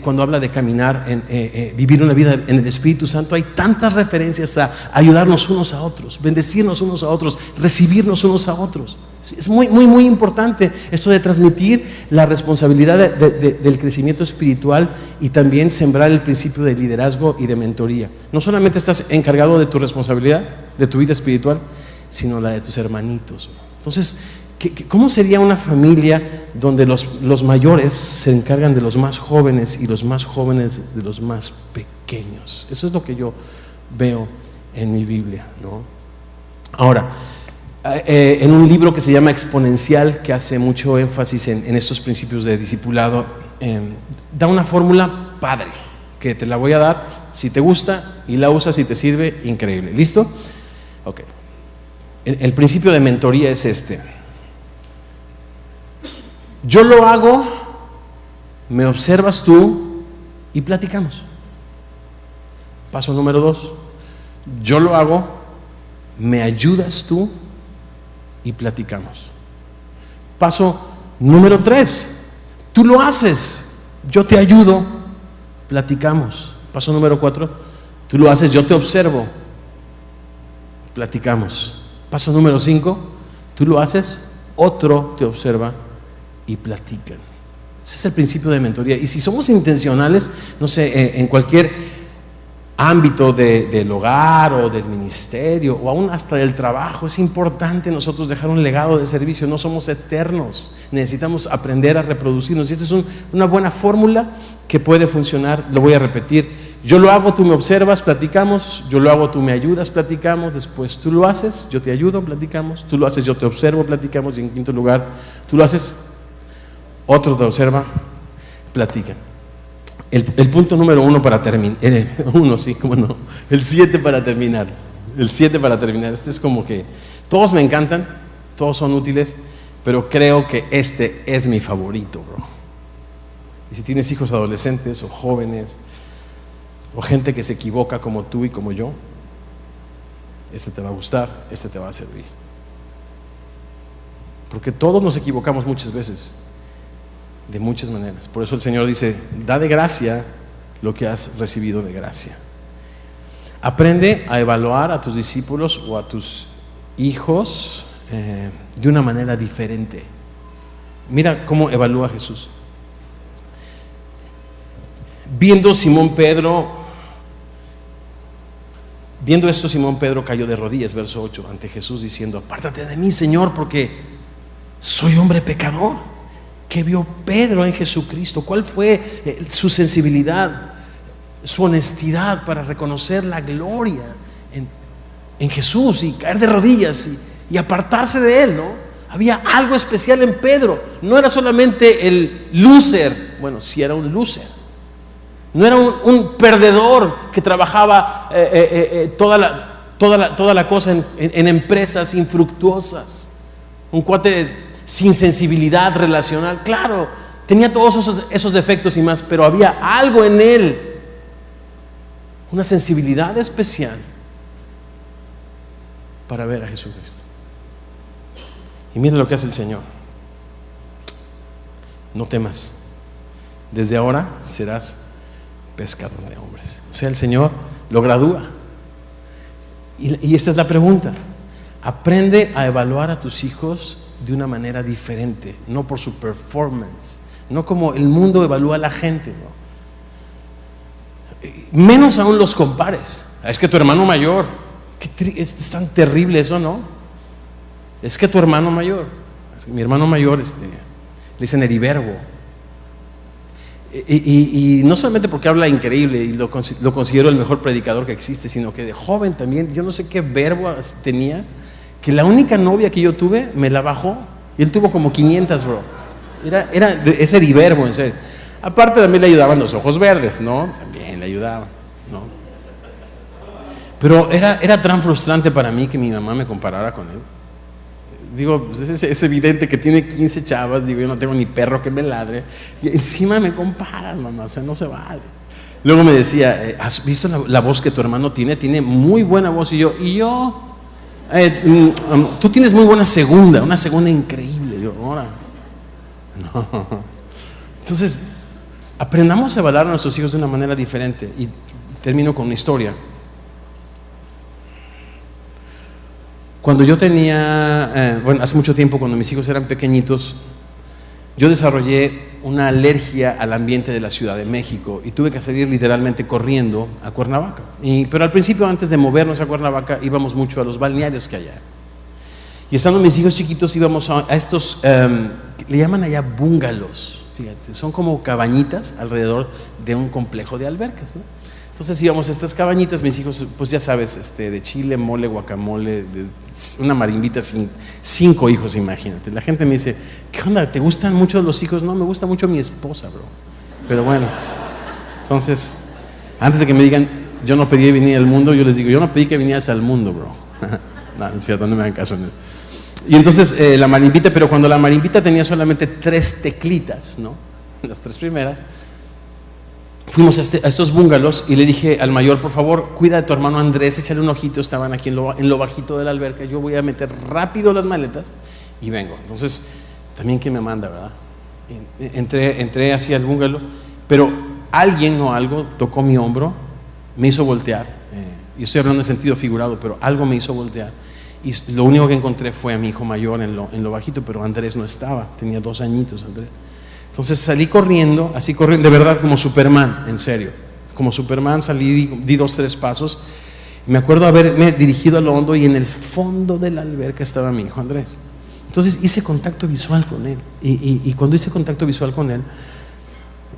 Speaker 1: cuando habla de caminar, vivir una vida en el Espíritu Santo, hay tantas referencias a ayudarnos unos a otros, bendecirnos unos a otros, recibirnos unos a otros. Es muy, muy, muy importante esto de transmitir la responsabilidad del crecimiento espiritual, y también sembrar el principio de liderazgo y de mentoría. No solamente estás encargado de tu responsabilidad, de tu vida espiritual, sino la de tus hermanitos. Entonces, ¿cómo sería una familia donde los mayores se encargan de los más jóvenes y los más jóvenes de los más pequeños? Eso es lo que yo veo en mi Biblia, ¿no? Ahora, en un libro que se llama Exponencial, que hace mucho énfasis en estos principios de discipulado, da una fórmula padre, que te la voy a dar si te gusta, y la usas si te sirve, increíble. ¿Listo? Ok. El principio de mentoría es este: yo lo hago, me observas tú y platicamos. Paso número 2: yo lo hago, me ayudas tú y platicamos. Paso número 3: tú lo haces, yo te ayudo, platicamos. Paso número 4: tú lo haces, yo te observo, platicamos. Paso número 5: Tú lo haces, otro te observa y platican. Ese es el principio de mentoría. Y si somos intencionales, no sé, en cualquier ámbito del hogar o del ministerio o aún hasta del trabajo, es importante nosotros dejar un legado de servicio. No somos eternos, necesitamos aprender a reproducirnos, y esta es una buena fórmula que puede funcionar. Lo voy a repetir: yo lo hago, tú me observas, platicamos; yo lo hago, tú me ayudas, platicamos; después tú lo haces, yo te ayudo, platicamos; tú lo haces, yo te observo, platicamos; y en quinto lugar, tú lo haces, otro te observa, platican. El punto número 1 para terminar, el 7 para terminar. Este es como que todos me encantan, todos son útiles, pero creo que este es mi favorito, bro. Y si tienes hijos adolescentes o jóvenes o gente que se equivoca como tú y como yo, este te va a gustar, este te va a servir. Porque todos nos equivocamos muchas veces, de muchas maneras. Por eso el Señor dice: da de gracia lo que has recibido de gracia. Aprende a evaluar a tus discípulos o a tus hijos de una manera diferente. Mira cómo evalúa Jesús. Viendo Simón Pedro Viendo esto, Simón Pedro cayó de rodillas, verso 8, ante Jesús, diciendo: apártate de mí, Señor, porque soy hombre pecador. ¿Qué vio Pedro en Jesucristo? ¿Cuál fue su sensibilidad, su honestidad para reconocer la gloria en Jesús y caer de rodillas y apartarse de él, ¿no? Había algo especial en Pedro. No era solamente el loser. Bueno, sí era un loser. No era un perdedor que trabajaba toda la cosa en empresas infructuosas. Un cuate sin sensibilidad relacional. Claro, tenía todos esos defectos y más, pero había algo en él, una sensibilidad especial para ver a Jesucristo. Y mira lo que hace el Señor: no temas, desde ahora serás pescador de hombres. O sea, el Señor lo gradúa. Y esta es la pregunta: aprende a evaluar a tus hijos de una manera diferente, no por su performance, no como el mundo evalúa a la gente, ¿no? Menos aún los compares. Es que tu hermano mayor, es tan terrible eso, ¿no? Es que tu hermano mayor, mi hermano mayor, le dicen Heribergo. Y no solamente porque habla increíble y lo considero el mejor predicador que existe, sino que de joven también, yo no sé qué verbo tenía, que la única novia que yo tuve me la bajó, y él tuvo como 500, bro. Es Heribergo, en serio. Aparte también le ayudaban los ojos verdes, ¿no? También le ayudaba, ¿no? Pero era tan frustrante para mí que mi mamá me comparara con él. Digo, pues es evidente que tiene 15 chavas. Digo, yo no tengo ni perro que me ladre, y encima me comparas, mamá. O sea, no se vale. Luego me decía: ¿has visto la voz que tu hermano tiene? Tiene muy buena voz. Y yo tú tienes muy buena segunda, una segunda increíble. Yo, ahora no. Entonces, aprendamos a evaluar a nuestros hijos de una manera diferente. Y termino con una historia. Cuando yo tenía, hace mucho tiempo, cuando mis hijos eran pequeñitos, yo desarrollé una alergia al ambiente de la Ciudad de México y tuve que salir literalmente corriendo a Cuernavaca. Pero al principio, antes de movernos a Cuernavaca, íbamos mucho a los balnearios que hay allá. Y estando mis hijos chiquitos, íbamos a estos, le llaman allá bungalows, fíjate, son como cabañitas alrededor de un complejo de albercas, ¿no? Entonces íbamos a estas cabañitas, mis hijos, pues ya sabes, de chile, mole, guacamole, una marimbita, 5 hijos, imagínate. La gente me dice: ¿qué onda? ¿Te gustan mucho los hijos? No, me gusta mucho mi esposa, bro. Pero bueno, entonces, antes de que me digan, yo no pedí venir al mundo, yo les digo: yo no pedí que vinieras al mundo, bro. No, es cierto, no me hagan caso en eso. Y entonces la marimbita, pero cuando la marimbita tenía solamente 3 teclitas, ¿no? Las 3 primeras. Fuimos a estos bungalows y le dije al mayor: por favor, cuida de tu hermano Andrés, échale un ojito. Estaban aquí en lo bajito de la alberca. Yo voy a meter rápido las maletas y vengo. Entonces, también quién me manda, ¿verdad? Entré hacia el bungalow, pero alguien o algo tocó mi hombro, me hizo voltear. Y estoy hablando en sentido figurado, pero algo me hizo voltear. Y lo único que encontré fue a mi hijo mayor en lo bajito, pero Andrés no estaba, tenía 2 añitos Andrés. Entonces salí corriendo, así corriendo, de verdad como Superman, en serio. Como Superman salí, di 2, 3 pasos. Me acuerdo haberme dirigido a lo hondo y en el fondo de la alberca estaba mi hijo Andrés. Entonces hice contacto visual con él. Y cuando hice contacto visual con él,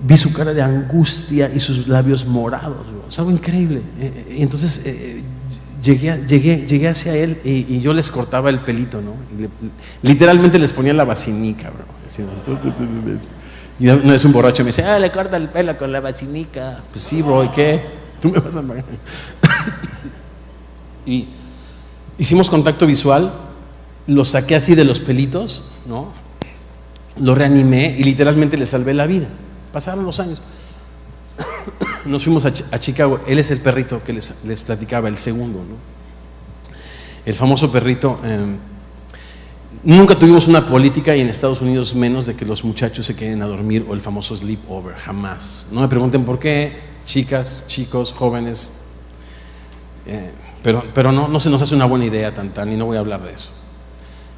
Speaker 1: vi su cara de angustia y sus labios morados. Es algo increíble. Y entonces llegué hacia él y yo les cortaba el pelito, ¿no? Literalmente les ponía la vacinica, bro. Así, y una vez un borracho me dice, le corta el pelo con la vacinica. Pues sí, bro, ¿y qué? Tú me vas a pagar. Y hicimos contacto visual, lo saqué así de los pelitos, ¿no? Lo reanimé y literalmente le salvé la vida. Pasaron los años. Nos fuimos a Chicago. Él es el perrito que les platicaba, el segundo, ¿no? El famoso perrito. Nunca tuvimos una política, y en Estados Unidos menos, de que los muchachos se queden a dormir o el famoso sleepover, jamás. No me pregunten por qué, chicas, chicos, jóvenes, pero no se nos hace una buena idea y no voy a hablar de eso.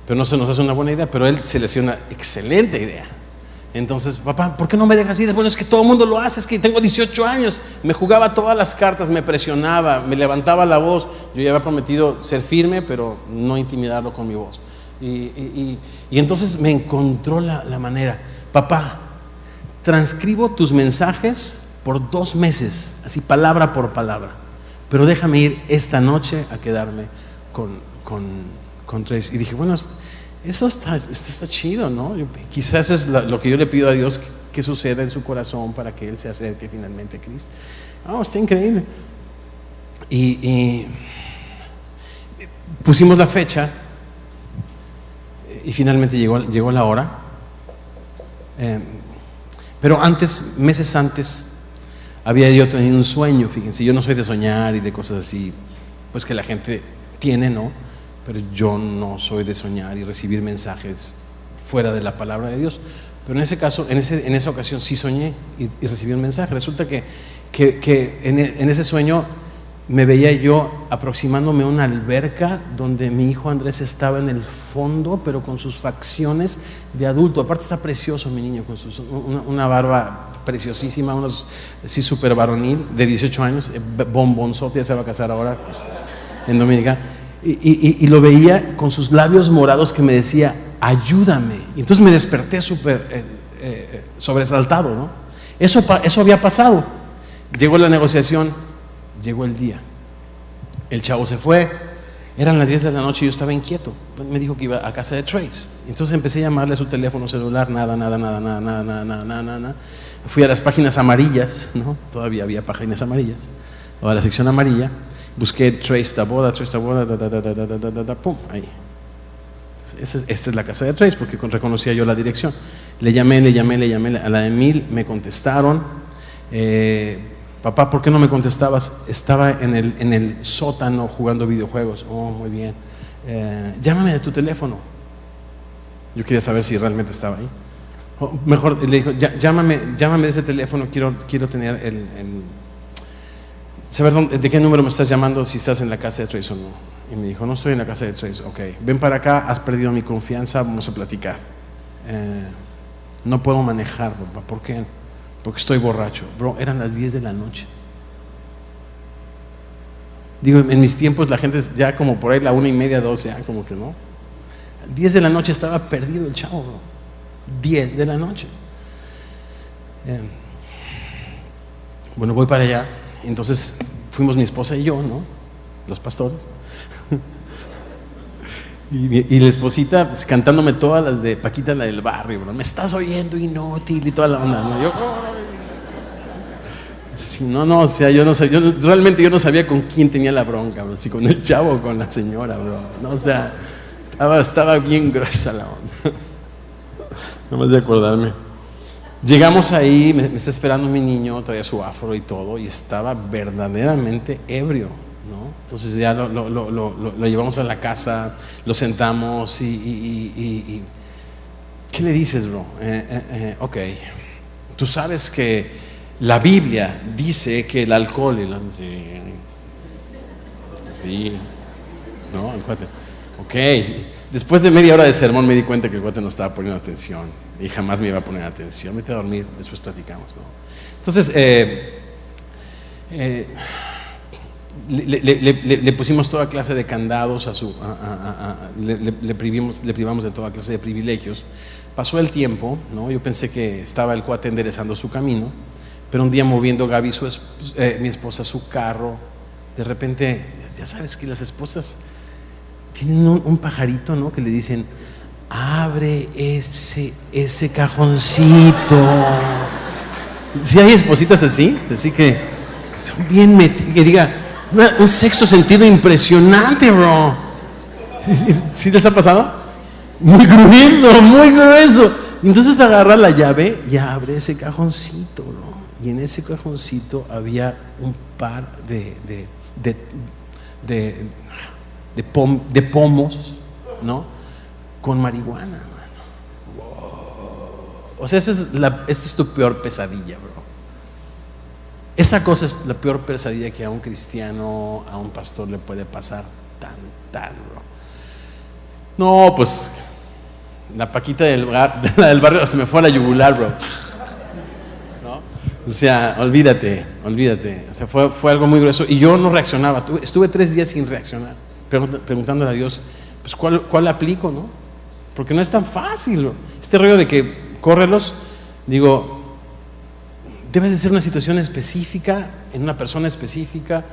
Speaker 1: Pero no se nos hace una buena idea, pero él se le hacía una excelente idea. Entonces, papá, ¿por qué no me dejas ir? Bueno, es que todo el mundo lo hace, es que tengo 18 años, me jugaba todas las cartas, me presionaba, me levantaba la voz. Yo ya había prometido ser firme, pero no intimidarlo con mi voz. Y entonces me encontró la manera. Papá, transcribo tus mensajes por 2 meses, así palabra por palabra, pero déjame ir esta noche a quedarme con Trace. Y dije, bueno, eso está chido, ¿no? Quizás es lo que yo le pido a Dios que suceda en su corazón para que Él se acerque finalmente a Cristo. Está increíble. Y pusimos la fecha. Y finalmente llegó la hora. Pero antes, meses antes, había yo tenido un sueño. Fíjense, yo no soy de soñar y de cosas así, pues que la gente tiene, ¿no? Pero yo no soy de soñar y recibir mensajes fuera de la palabra de Dios. Pero en ese caso, en esa ocasión sí soñé y recibí un mensaje. Resulta que en ese sueño me veía yo aproximándome a una alberca donde mi hijo Andrés estaba en el fondo, pero con sus facciones de adulto. Aparte está precioso mi niño, con una barba preciosísima, así súper varonil, de 18 años, bombonzote, ya se va a casar ahora en Dominica. Y lo veía con sus labios morados que me decía, ayúdame. Y entonces me desperté súper sobresaltado, ¿no? Eso había pasado. Llegó la negociación. Llegó el día, el chavo se fue, eran las 10 de la noche y yo estaba inquieto. Me dijo que iba a casa de Trace. Entonces empecé a llamarle a su teléfono celular, nada. Fui a las páginas amarillas, ¿no? Todavía había páginas amarillas, o a la sección amarilla, busqué Trace Taboada, pum, ahí. Esta es la casa de Trace, porque reconocía yo la dirección. Le llamé, a la de 1000 me contestaron. Papá, ¿por qué no me contestabas? Estaba en el sótano jugando videojuegos. Muy bien. Llámame de tu teléfono. Yo quería saber si realmente estaba ahí. Mejor le dijo, llámame de ese teléfono. Quiero tener saber de qué número me estás llamando, si estás en la casa de Trace o no. Y me dijo, no estoy en la casa de Trace. Ok, ven para acá, has perdido mi confianza, vamos a platicar. No puedo manejar, papá. ¿Por qué? Porque estoy borracho. Bro, eran las 10 de la noche. Digo, en mis tiempos la gente ya como por ahí la 1:30, 2, ya como que no. 10 de la noche estaba perdido el chavo, bro. 10 de la noche. Bueno, voy para allá. Entonces fuimos mi esposa y yo, ¿no? Los pastores. Y la esposita pues, cantándome todas las de Paquita, la del barrio, bro. Me estás oyendo, inútil, y toda la onda, ¿no? Yo, sí, no, o sea, yo no sabía, realmente yo no sabía con quién tenía la bronca, bro, si con el chavo o con la señora, bro. No, o sea, estaba bien gruesa la onda. No más de acordarme. Llegamos ahí, me está esperando mi niño, traía su afro y todo, y estaba verdaderamente ebrio, ¿no? Entonces ya lo llevamos a la casa, lo sentamos y ¿qué le dices, bro? Ok, tú sabes que la Biblia dice que el alcohol sí, no, Ok, después de media hora de sermón me di cuenta que el cuate no estaba poniendo atención y jamás me iba a poner atención. Vete a dormir, después platicamos, ¿no? Entonces, le pusimos toda clase de candados le privamos de toda clase de privilegios. Pasó el tiempo, ¿no? Yo pensé que estaba el cuate enderezando su camino, pero un día moviendo Gaby, mi esposa, su carro, de repente, ya sabes que las esposas tienen un pajarito, ¿no? Que le dicen: abre ese cajoncito. Si hay espositas así que son bien metidas, que diga, un sexto sentido impresionante, bro. ¿Sí les ha pasado? Muy grueso, muy grueso. Entonces agarra la llave y abre ese cajoncito, bro. Y en ese cajoncito había un par de pomos, ¿no? Con marihuana, mano. Wow. O sea, esta es tu peor pesadilla, bro. Esa cosa es la peor pesadilla que a un cristiano, a un pastor le puede pasar, bro. No, pues la Paquita del barrio se me fue a la yugular, bro. ¿No? O sea, olvídate. O sea, fue algo muy grueso y yo no reaccionaba. Estuve 3 días sin reaccionar, preguntándole a Dios, pues ¿cuál aplico, no? Porque no es tan fácil, bro. Este rollo de que córrelos, digo, debes de ser una situación específica, en una persona específica,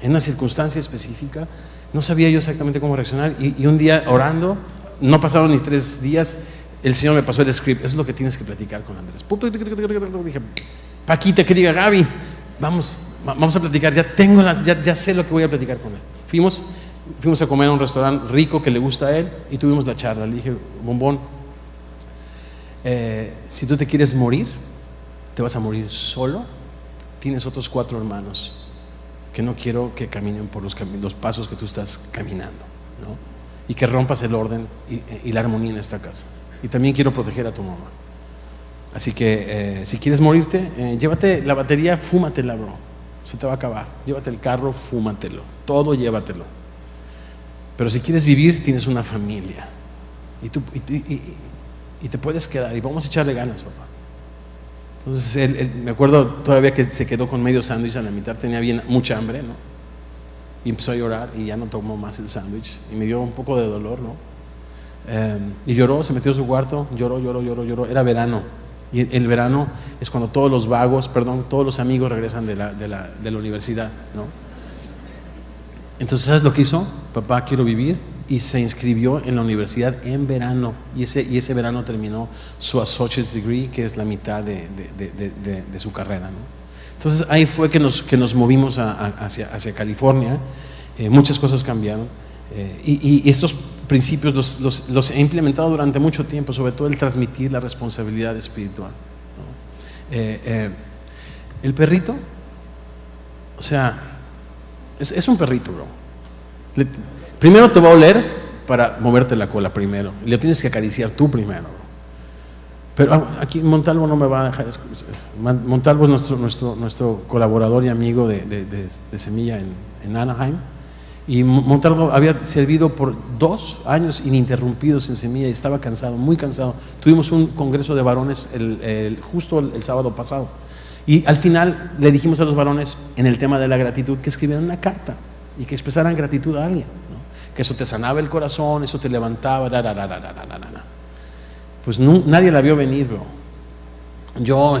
Speaker 1: en una circunstancia específica. No sabía yo exactamente cómo reaccionar y un día orando, no pasaron ni 3 días, el Señor me pasó el script. Eso es lo que tienes que platicar con Andrés. Dije: Paquita, que diga Gaby, vamos a platicar, ya sé lo que voy a platicar con él. Fuimos a comer a un restaurante rico que le gusta a él y tuvimos la charla. Le dije: Bombón, si tú te quieres morir, te vas a morir solo. Tienes otros 4 hermanos que no quiero que caminen por los pasos que tú estás caminando, ¿no? Y que rompas el orden y la armonía en esta casa. Y también quiero proteger a tu mamá. Así que si quieres morirte, llévate la batería, fúmatela, bro. Se te va a acabar. Llévate el carro, fúmatelo. Todo llévatelo. Pero si quieres vivir, tienes una familia. Y te puedes quedar. Y vamos a echarle ganas, papá. Entonces me acuerdo todavía que se quedó con medio sándwich a la mitad, tenía mucha hambre, ¿no? Y empezó a llorar y ya no tomó más el sándwich y me dio un poco de dolor, ¿no? Y lloró, se metió a su cuarto, lloró. Era verano y el verano es cuando todos los amigos regresan de la universidad, ¿no? Entonces, ¿sabes lo que hizo? Papá, quiero vivir. Y se inscribió en la universidad en verano y ese verano terminó su associate's degree, que es la mitad de su carrera, ¿no? Entonces ahí fue que nos movimos hacia California. Muchas cosas cambiaron y estos principios los he implementado durante mucho tiempo, sobre todo el transmitir la responsabilidad espiritual, ¿no? El perrito, o sea, es un perrito, bro. Primero te va a oler para moverte la cola primero. Y le tienes que acariciar tú primero. Pero aquí Montalvo no me va a dejar escuchar eso. Montalvo es nuestro colaborador y amigo de Semilla en Anaheim. Y Montalvo había servido por 2 años ininterrumpidos en Semilla y estaba cansado, muy cansado. Tuvimos un congreso de varones justo el sábado pasado. Y al final le dijimos a los varones, en el tema de la gratitud, que escribieran una carta y que expresaran gratitud a alguien, ¿no? Que eso te sanaba el corazón, eso te levantaba, Pues nadie la vio venir, bro. Yo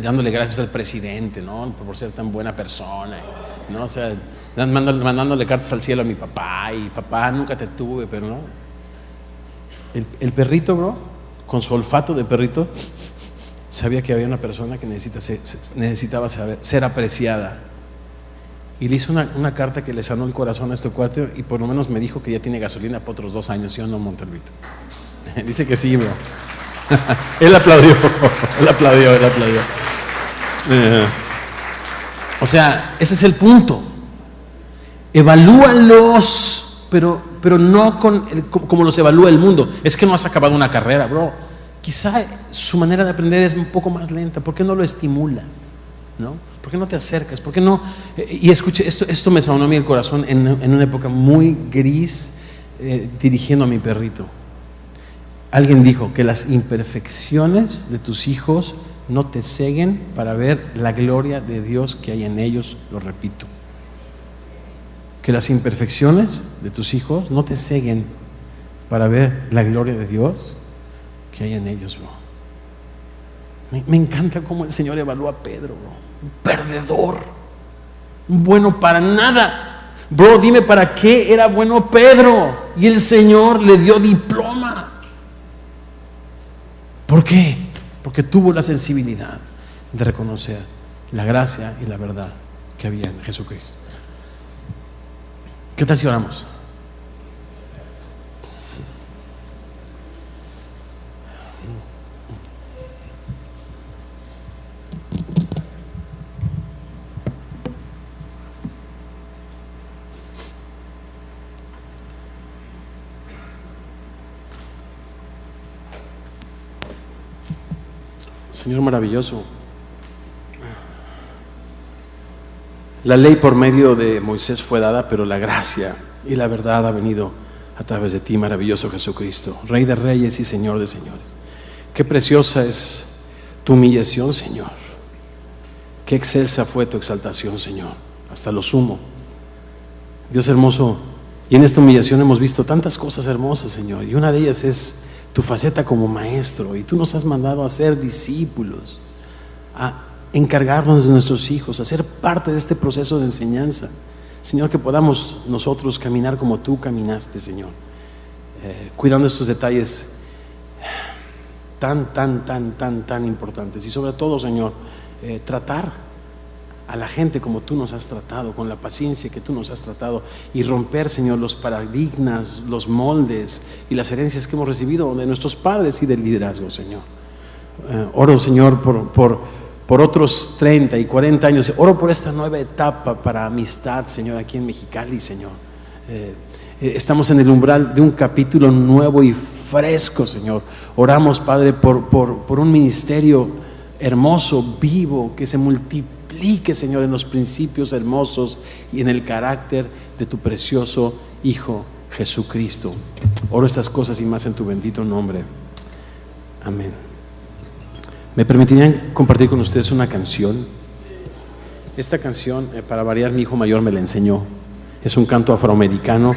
Speaker 1: dándole gracias al presidente, ¿no? Por ser tan buena persona, ¿no? O sea, mandándole cartas al cielo a mi papá, y papá, nunca te tuve, pero no. El perrito, bro, con su olfato de perrito, sabía que había una persona que necesitaba ser apreciada. Y le hizo una carta que le sanó el corazón a este cuate y por lo menos me dijo que ya tiene gasolina para otros 2 años, ¿sí o no, Montalvito? Dice que sí, bro. Él aplaudió. O sea, ese es el punto. Evalúalos, pero no como los evalúa el mundo. Es que no has acabado una carrera, bro. Quizá su manera de aprender es un poco más lenta. ¿Por qué no lo estimulas? ¿no? ¿Por qué no te acercas? ¿Por qué no? Y escuche, esto me sanó a mí el corazón en una época muy gris, dirigiendo a mi perrito. Alguien dijo que las imperfecciones de tus hijos no te ceguen para ver la gloria de Dios que hay en ellos. Lo repito, que las imperfecciones de tus hijos no te ceguen para ver la gloria de Dios que hay en ellos, bro. Me encanta cómo el Señor evalúa a Pedro, bro. Un perdedor, un bueno para nada. Bro, dime para qué era bueno Pedro, y el Señor le dio diploma. ¿Por qué? Porque tuvo la sensibilidad de reconocer la gracia y la verdad que había en Jesucristo. ¿Qué tal si oramos? Señor maravilloso, la ley por medio de Moisés fue dada, pero la gracia y la verdad ha venido a través de ti, maravilloso Jesucristo, Rey de reyes y Señor de señores. Qué preciosa es tu humillación, Señor. Qué excelsa fue tu exaltación, Señor, hasta lo sumo. Dios hermoso, y en esta humillación hemos visto tantas cosas hermosas, Señor, y una de ellas es tu faceta como maestro, y tú nos has mandado a ser discípulos, a encargarnos de nuestros hijos, a ser parte de este proceso de enseñanza, Señor, que podamos nosotros caminar como tú caminaste, Señor, cuidando estos detalles tan importantes, y sobre todo, Señor, tratar a la gente como tú nos has tratado, con la paciencia que tú nos has tratado, y romper, Señor, los paradigmas, los moldes y las herencias que hemos recibido de nuestros padres y del liderazgo, Señor. Oro, Señor, por otros 30 y 40 años. Oro por esta nueva etapa para amistad, Señor, aquí en Mexicali, Señor. Estamos en el umbral de un capítulo nuevo y fresco, Señor. Oramos, Padre, por un ministerio hermoso, vivo, que se multiplique, Señor, en los principios hermosos y en el carácter de tu precioso Hijo Jesucristo. Oro estas cosas y más en tu bendito nombre. Amén. ¿Me permitirían compartir con ustedes una canción? Esta canción, para variar, mi hijo mayor me la enseñó. Es un canto afroamericano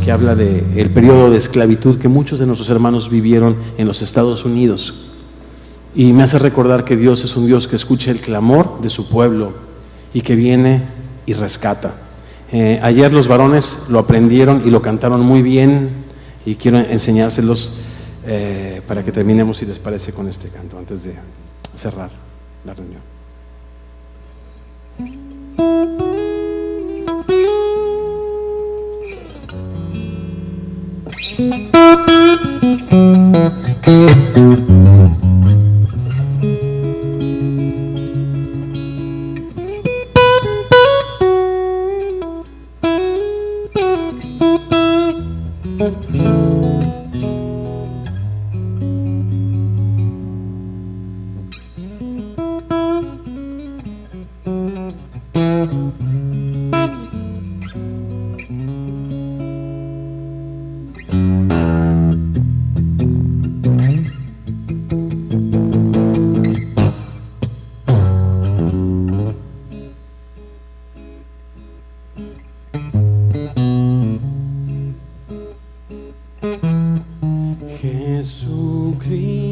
Speaker 1: que habla del periodo de esclavitud que muchos de nuestros hermanos vivieron en los Estados Unidos. Y me hace recordar que Dios es un Dios que escucha el clamor de su pueblo y que viene y rescata. Ayer los varones lo aprendieron y lo cantaron muy bien, y quiero enseñárselos para que terminemos, si les parece, con este canto antes de cerrar la reunión.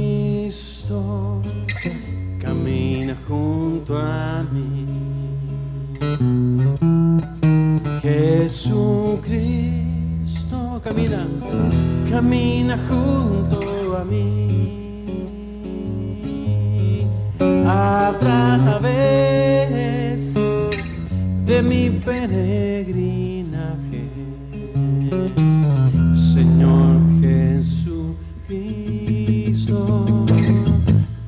Speaker 1: Jesucristo camina junto a mí. Jesucristo camina junto a mí. A través de mi peregrinaje, Señor Jesucristo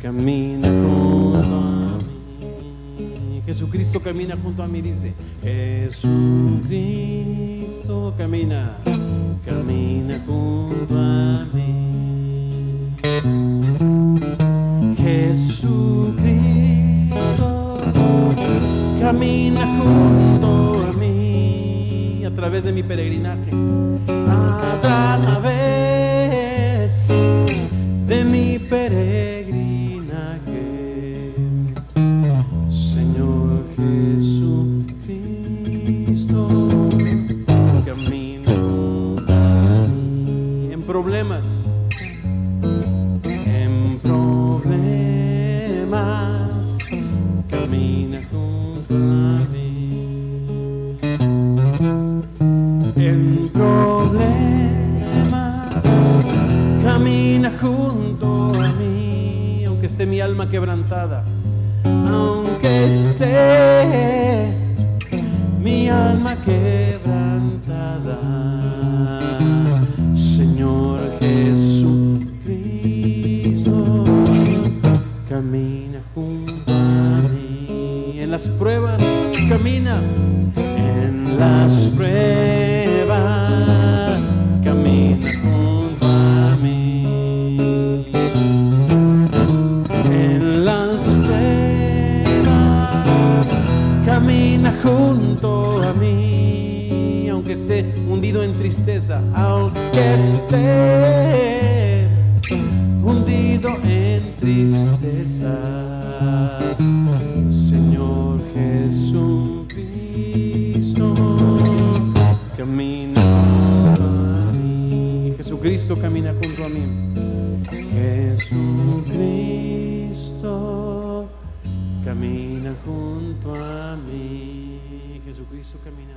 Speaker 1: camina junto a mí. Jesucristo camina junto a mí, dice. Jesucristo camina junto a mí. Jesucristo camina junto a mí a través de mi peregrinaje, a través de mi peregrinaje. Señor Jesucristo, camina junto a mí en problemas, camina junto a mí. En problemas, camina junto a mí, aunque esté mi alma quebrantada, aunque esté mi alma quebrantada. Señor Jesucristo, camina junto a mí. En las pruebas, camina. En las pruebas, camina junto a mí. En las pruebas, camina junto a mí. Aunque esté hundido en tristeza, aunque esté hundido en tristeza, Señor Jesucristo, camina junto a mí. Jesucristo camina junto a mí. Jesucristo camina junto a mí. Jesucristo camina.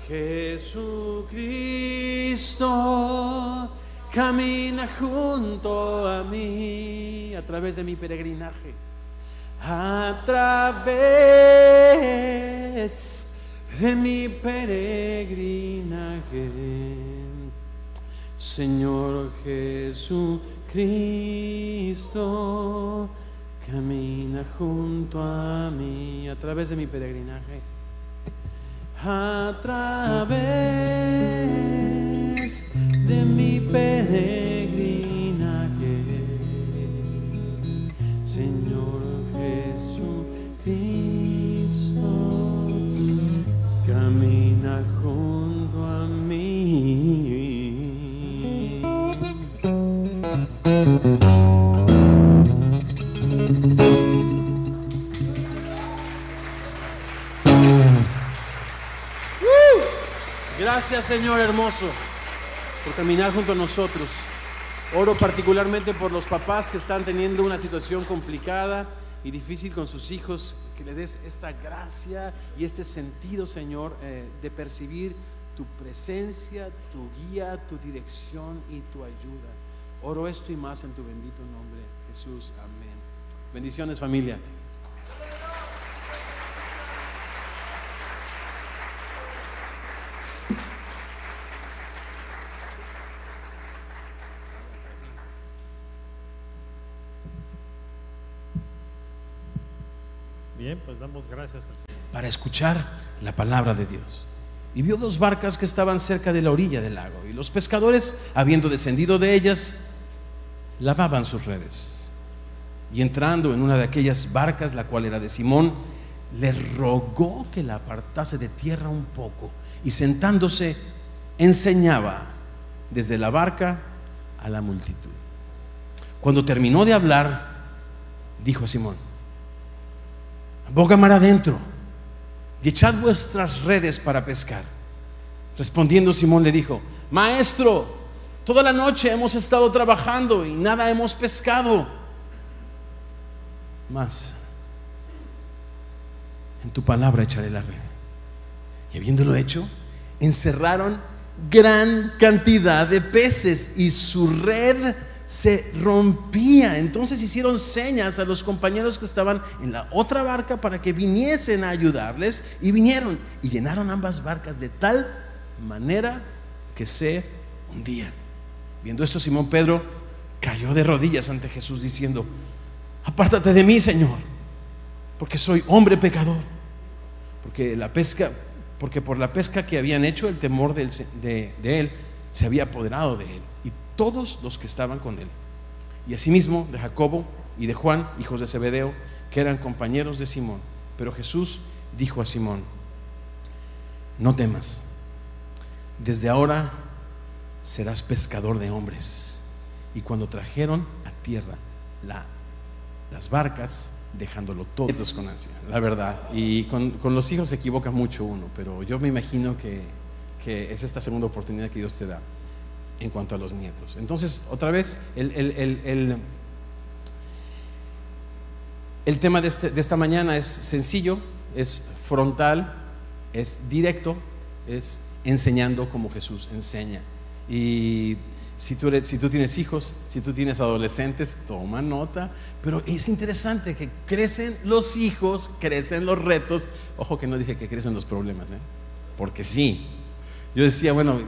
Speaker 1: Jesucristo camina junto a mí a través de mi peregrinaje, a través de mi peregrinaje. Señor Jesucristo, camina junto a mí a través de mi peregrinaje, a través de mi peregrinaje. Señor Jesucristo, camina junto a mí. Gracias, Señor hermoso, por caminar junto a nosotros. Oro particularmente por los papás que están teniendo una situación complicada y difícil con sus hijos, que le des esta gracia y este sentido, Señor, de percibir tu presencia, tu guía, tu dirección y tu ayuda. Oro esto y más en tu bendito nombre, Jesús. Amén. Bendiciones, familia.
Speaker 2: Bien, pues damos gracias al Señor.
Speaker 1: Para escuchar la palabra de Dios. Y vio dos barcas que estaban cerca de la orilla del lago, y los pescadores, habiendo descendido de ellas, lavaban sus redes. Y entrando en una de aquellas barcas, la cual era de Simón, le rogó que la apartase de tierra un poco, y sentándose enseñaba desde la barca a la multitud. Cuando terminó de hablar, dijo a Simón: boga mar adentro y echad vuestras redes para pescar. Respondiendo Simón le dijo: Maestro, toda la noche hemos estado trabajando y nada hemos pescado, mas en tu palabra echaré la red. Y habiéndolo hecho, encerraron gran cantidad de peces y su red se rompía. Entonces hicieron señas a los compañeros que estaban en la otra barca para que viniesen a ayudarles, y vinieron y llenaron ambas barcas de tal manera que se hundían. Viendo esto, Simón Pedro cayó de rodillas ante Jesús diciendo: apártate de mí, Señor, porque soy hombre pecador. Porque por la pesca que habían hecho, el temor de él se había apoderado de él y todos los que estaban con él, y asimismo de Jacobo y de Juan, hijos de Zebedeo, que eran compañeros de Simón. Pero Jesús, dijo a Simón: no temas, desde ahora serás pescador de hombres. Y cuando trajeron a tierra las barcas, dejándolo todo con ansia, la verdad. Y con los hijos se equivoca mucho uno, pero yo me imagino que es esta segunda oportunidad que Dios te da en cuanto a los nietos. Entonces, otra vez, el tema de esta mañana es sencillo, es frontal, es directo, es enseñando como Jesús enseña. Y si tú tienes hijos, si tú tienes adolescentes, toma nota. Pero es interesante que crecen los hijos, crecen los retos. Ojo que no dije que crecen los problemas, porque sí. Yo decía, bueno,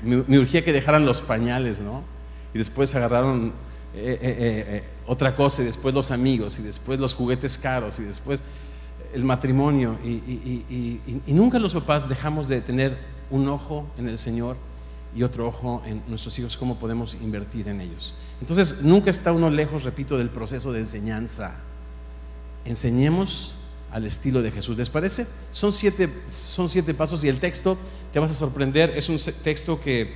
Speaker 1: me urgía que dejaran los pañales, ¿no? Y después agarraron otra cosa, y después los amigos, y después los juguetes caros, y después el matrimonio. Y nunca los papás dejamos de tener un ojo en el Señor y otro ojo en nuestros hijos, cómo podemos invertir en ellos. Entonces, nunca está uno lejos, repito, del proceso de enseñanza. Enseñemos al estilo de Jesús. ¿Les parece? Son siete pasos, y el texto, te vas a sorprender, es un texto que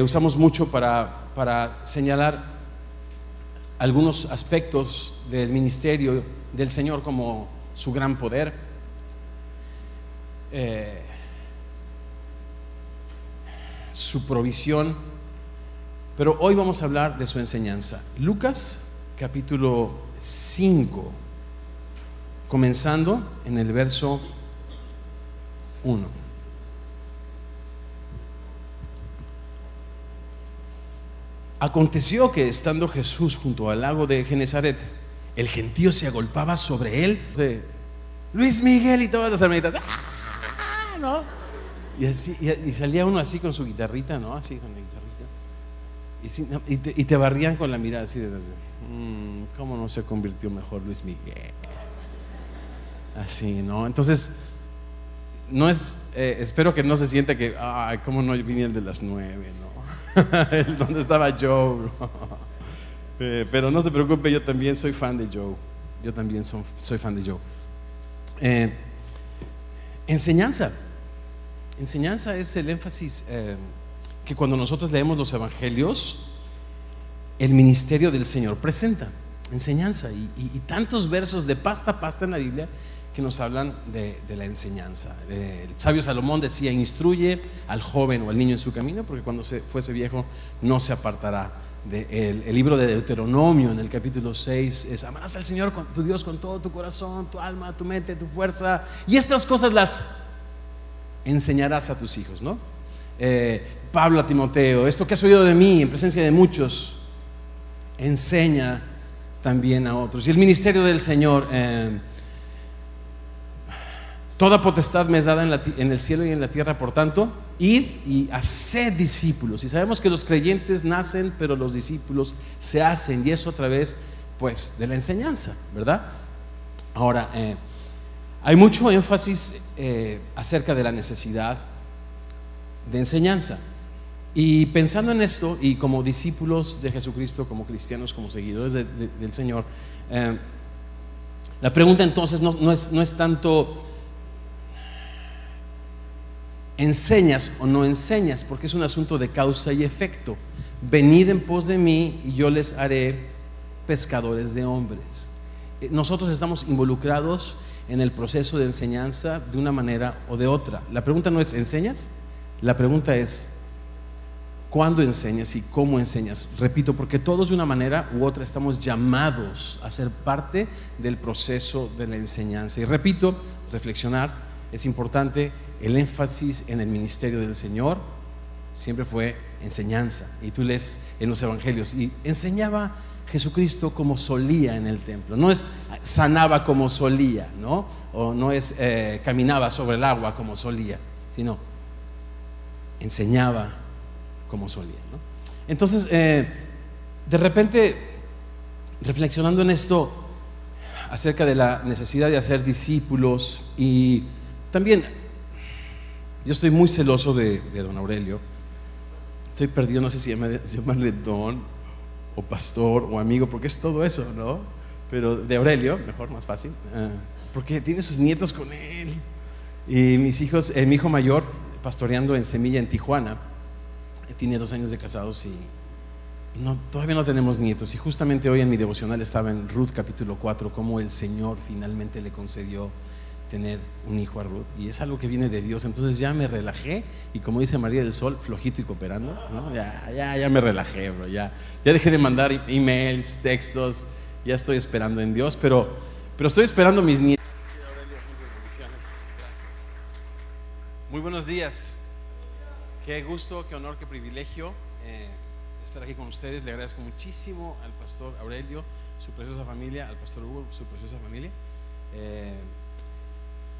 Speaker 1: usamos mucho para señalar algunos aspectos del ministerio del Señor, como su gran poder, su provisión, pero hoy vamos a hablar de su enseñanza. Lucas capítulo 5, comenzando en el verso 1. Aconteció que, estando Jesús junto al lago de Genezaret, el gentío se agolpaba sobre él. Luis Miguel y todas las hermanitas, ¿no? Y salía uno así con su guitarrita, ¿no? Así con la guitarrita. Y te barrían con la mirada así desde, ¿cómo no se convirtió mejor Luis Miguel? Así, ¿no? Entonces, no es, espero que no se sienta que, ¿cómo no vine el de las 9, ¿no? Donde estaba Joe. Pero no se preocupe, yo también soy fan de Joe. Yo también soy fan de Joe. Enseñanza es el énfasis que cuando nosotros leemos los evangelios, el ministerio del Señor presenta. Enseñanza y tantos versos de pasta a pasta en la Biblia que nos hablan de la enseñanza. El sabio Salomón decía: instruye al joven o al niño en su camino, porque cuando se fuese viejo no se apartará de él. El libro de Deuteronomio, en el capítulo 6, es: amarás al Señor tu Dios con todo tu corazón, tu alma, tu mente, tu fuerza, y estas cosas las enseñarás a tus hijos, ¿no? Pablo a Timoteo: esto que has oído de mí en presencia de muchos, enseña también a otros. Y el ministerio del Señor, toda potestad me es dada en el cielo y en la tierra, por tanto, id y haced discípulos. Y sabemos que los creyentes nacen, pero los discípulos se hacen, y eso a través, pues, de la enseñanza, ¿verdad? Ahora, hay mucho énfasis acerca de la necesidad de enseñanza. Y pensando en esto, y como discípulos de Jesucristo, como cristianos, como seguidores del Señor, la pregunta entonces no es tanto enseñas o no enseñas, porque es un asunto de causa y efecto. Venid en pos de mí y yo les haré pescadores de hombres. Nosotros estamos involucrados en el proceso de enseñanza de una manera o de otra. La pregunta no es ¿enseñas? La pregunta es ¿cuándo enseñas y cómo enseñas? Repito, porque todos de una manera u otra estamos llamados a ser parte del proceso de la enseñanza. Y repito, reflexionar es importante. El énfasis en el ministerio del Señor siempre fue enseñanza. Y tú lees en los evangelios, y enseñaba Jesucristo como solía en el templo. No es sanaba como solía, ¿no? O no es caminaba sobre el agua como solía, sino enseñaba como solía, ¿no? Entonces, de repente, reflexionando en esto acerca de la necesidad de hacer discípulos, y también yo estoy muy celoso de don Aurelio. Estoy perdido, no sé si llamarle don o pastor o amigo, porque es todo eso, ¿no? Pero de Aurelio, mejor, más fácil, porque tiene sus nietos con él. Y mis hijos, mi hijo mayor, pastoreando en Semilla en Tijuana, tiene 2 años de casados y todavía no tenemos nietos. Y justamente hoy en mi devocional estaba en Ruth capítulo 4, cómo el Señor finalmente le concedió tener un hijo a Ruth, y es algo que viene de Dios. Entonces ya me relajé, y como dice María del Sol, flojito y cooperando, ¿no? Ya me relajé, bro. Ya dejé de mandar emails, textos, ya estoy esperando en Dios, pero estoy esperando mis nietos. Muy buenos días. Qué gusto, qué honor, qué privilegio estar aquí con ustedes. Le agradezco muchísimo al pastor Aurelio, su preciosa familia, al pastor Hugo, su preciosa familia.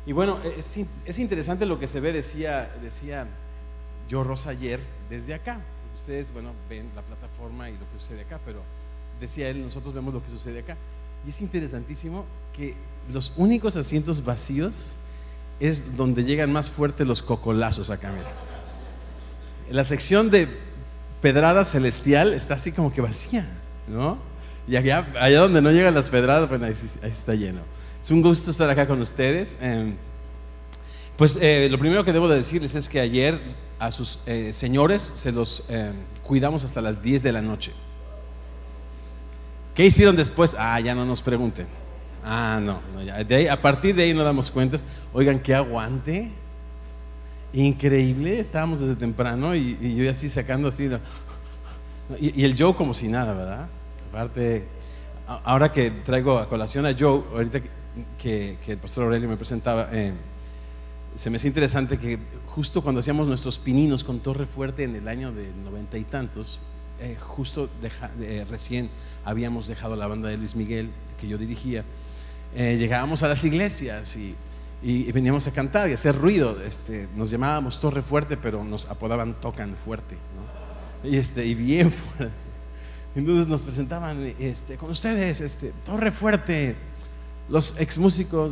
Speaker 1: Y bueno, es interesante lo que se ve, decía yo Rosa ayer, desde acá. Ustedes, bueno, ven la plataforma y lo que sucede acá, pero decía él, nosotros vemos lo que sucede acá. Y es interesantísimo que los únicos asientos vacíos es donde llegan más fuerte los cocolazos acá, mira. La sección de pedrada celestial está así como que vacía, ¿no? Y allá donde no llegan las pedradas, bueno, ahí está lleno. Es un gusto estar acá con ustedes. Lo primero que debo de decirles es que ayer a sus señores se los cuidamos hasta las 10 de la noche. ¿Qué hicieron después? Ya no nos pregunten. No, ya. De ahí, a partir de ahí no damos cuentas. Oigan, qué aguante. Increíble, estábamos desde temprano y yo así sacando así. Y el Joe como si nada, ¿verdad? Aparte, ahora que traigo a colación a Joe, ahorita que el pastor Aurelio me presentaba, se me hace interesante que justo cuando hacíamos nuestros pininos con Torre Fuerte en el año de 90 y tantos, recién habíamos dejado la banda de Luis Miguel que yo dirigía, llegábamos a las iglesias y veníamos a cantar y a hacer ruido. Nos llamábamos Torre Fuerte, pero nos apodaban Tocan Fuerte, ¿no? Y bien fuerte. Entonces nos presentaban con ustedes, Torre Fuerte, los ex músicos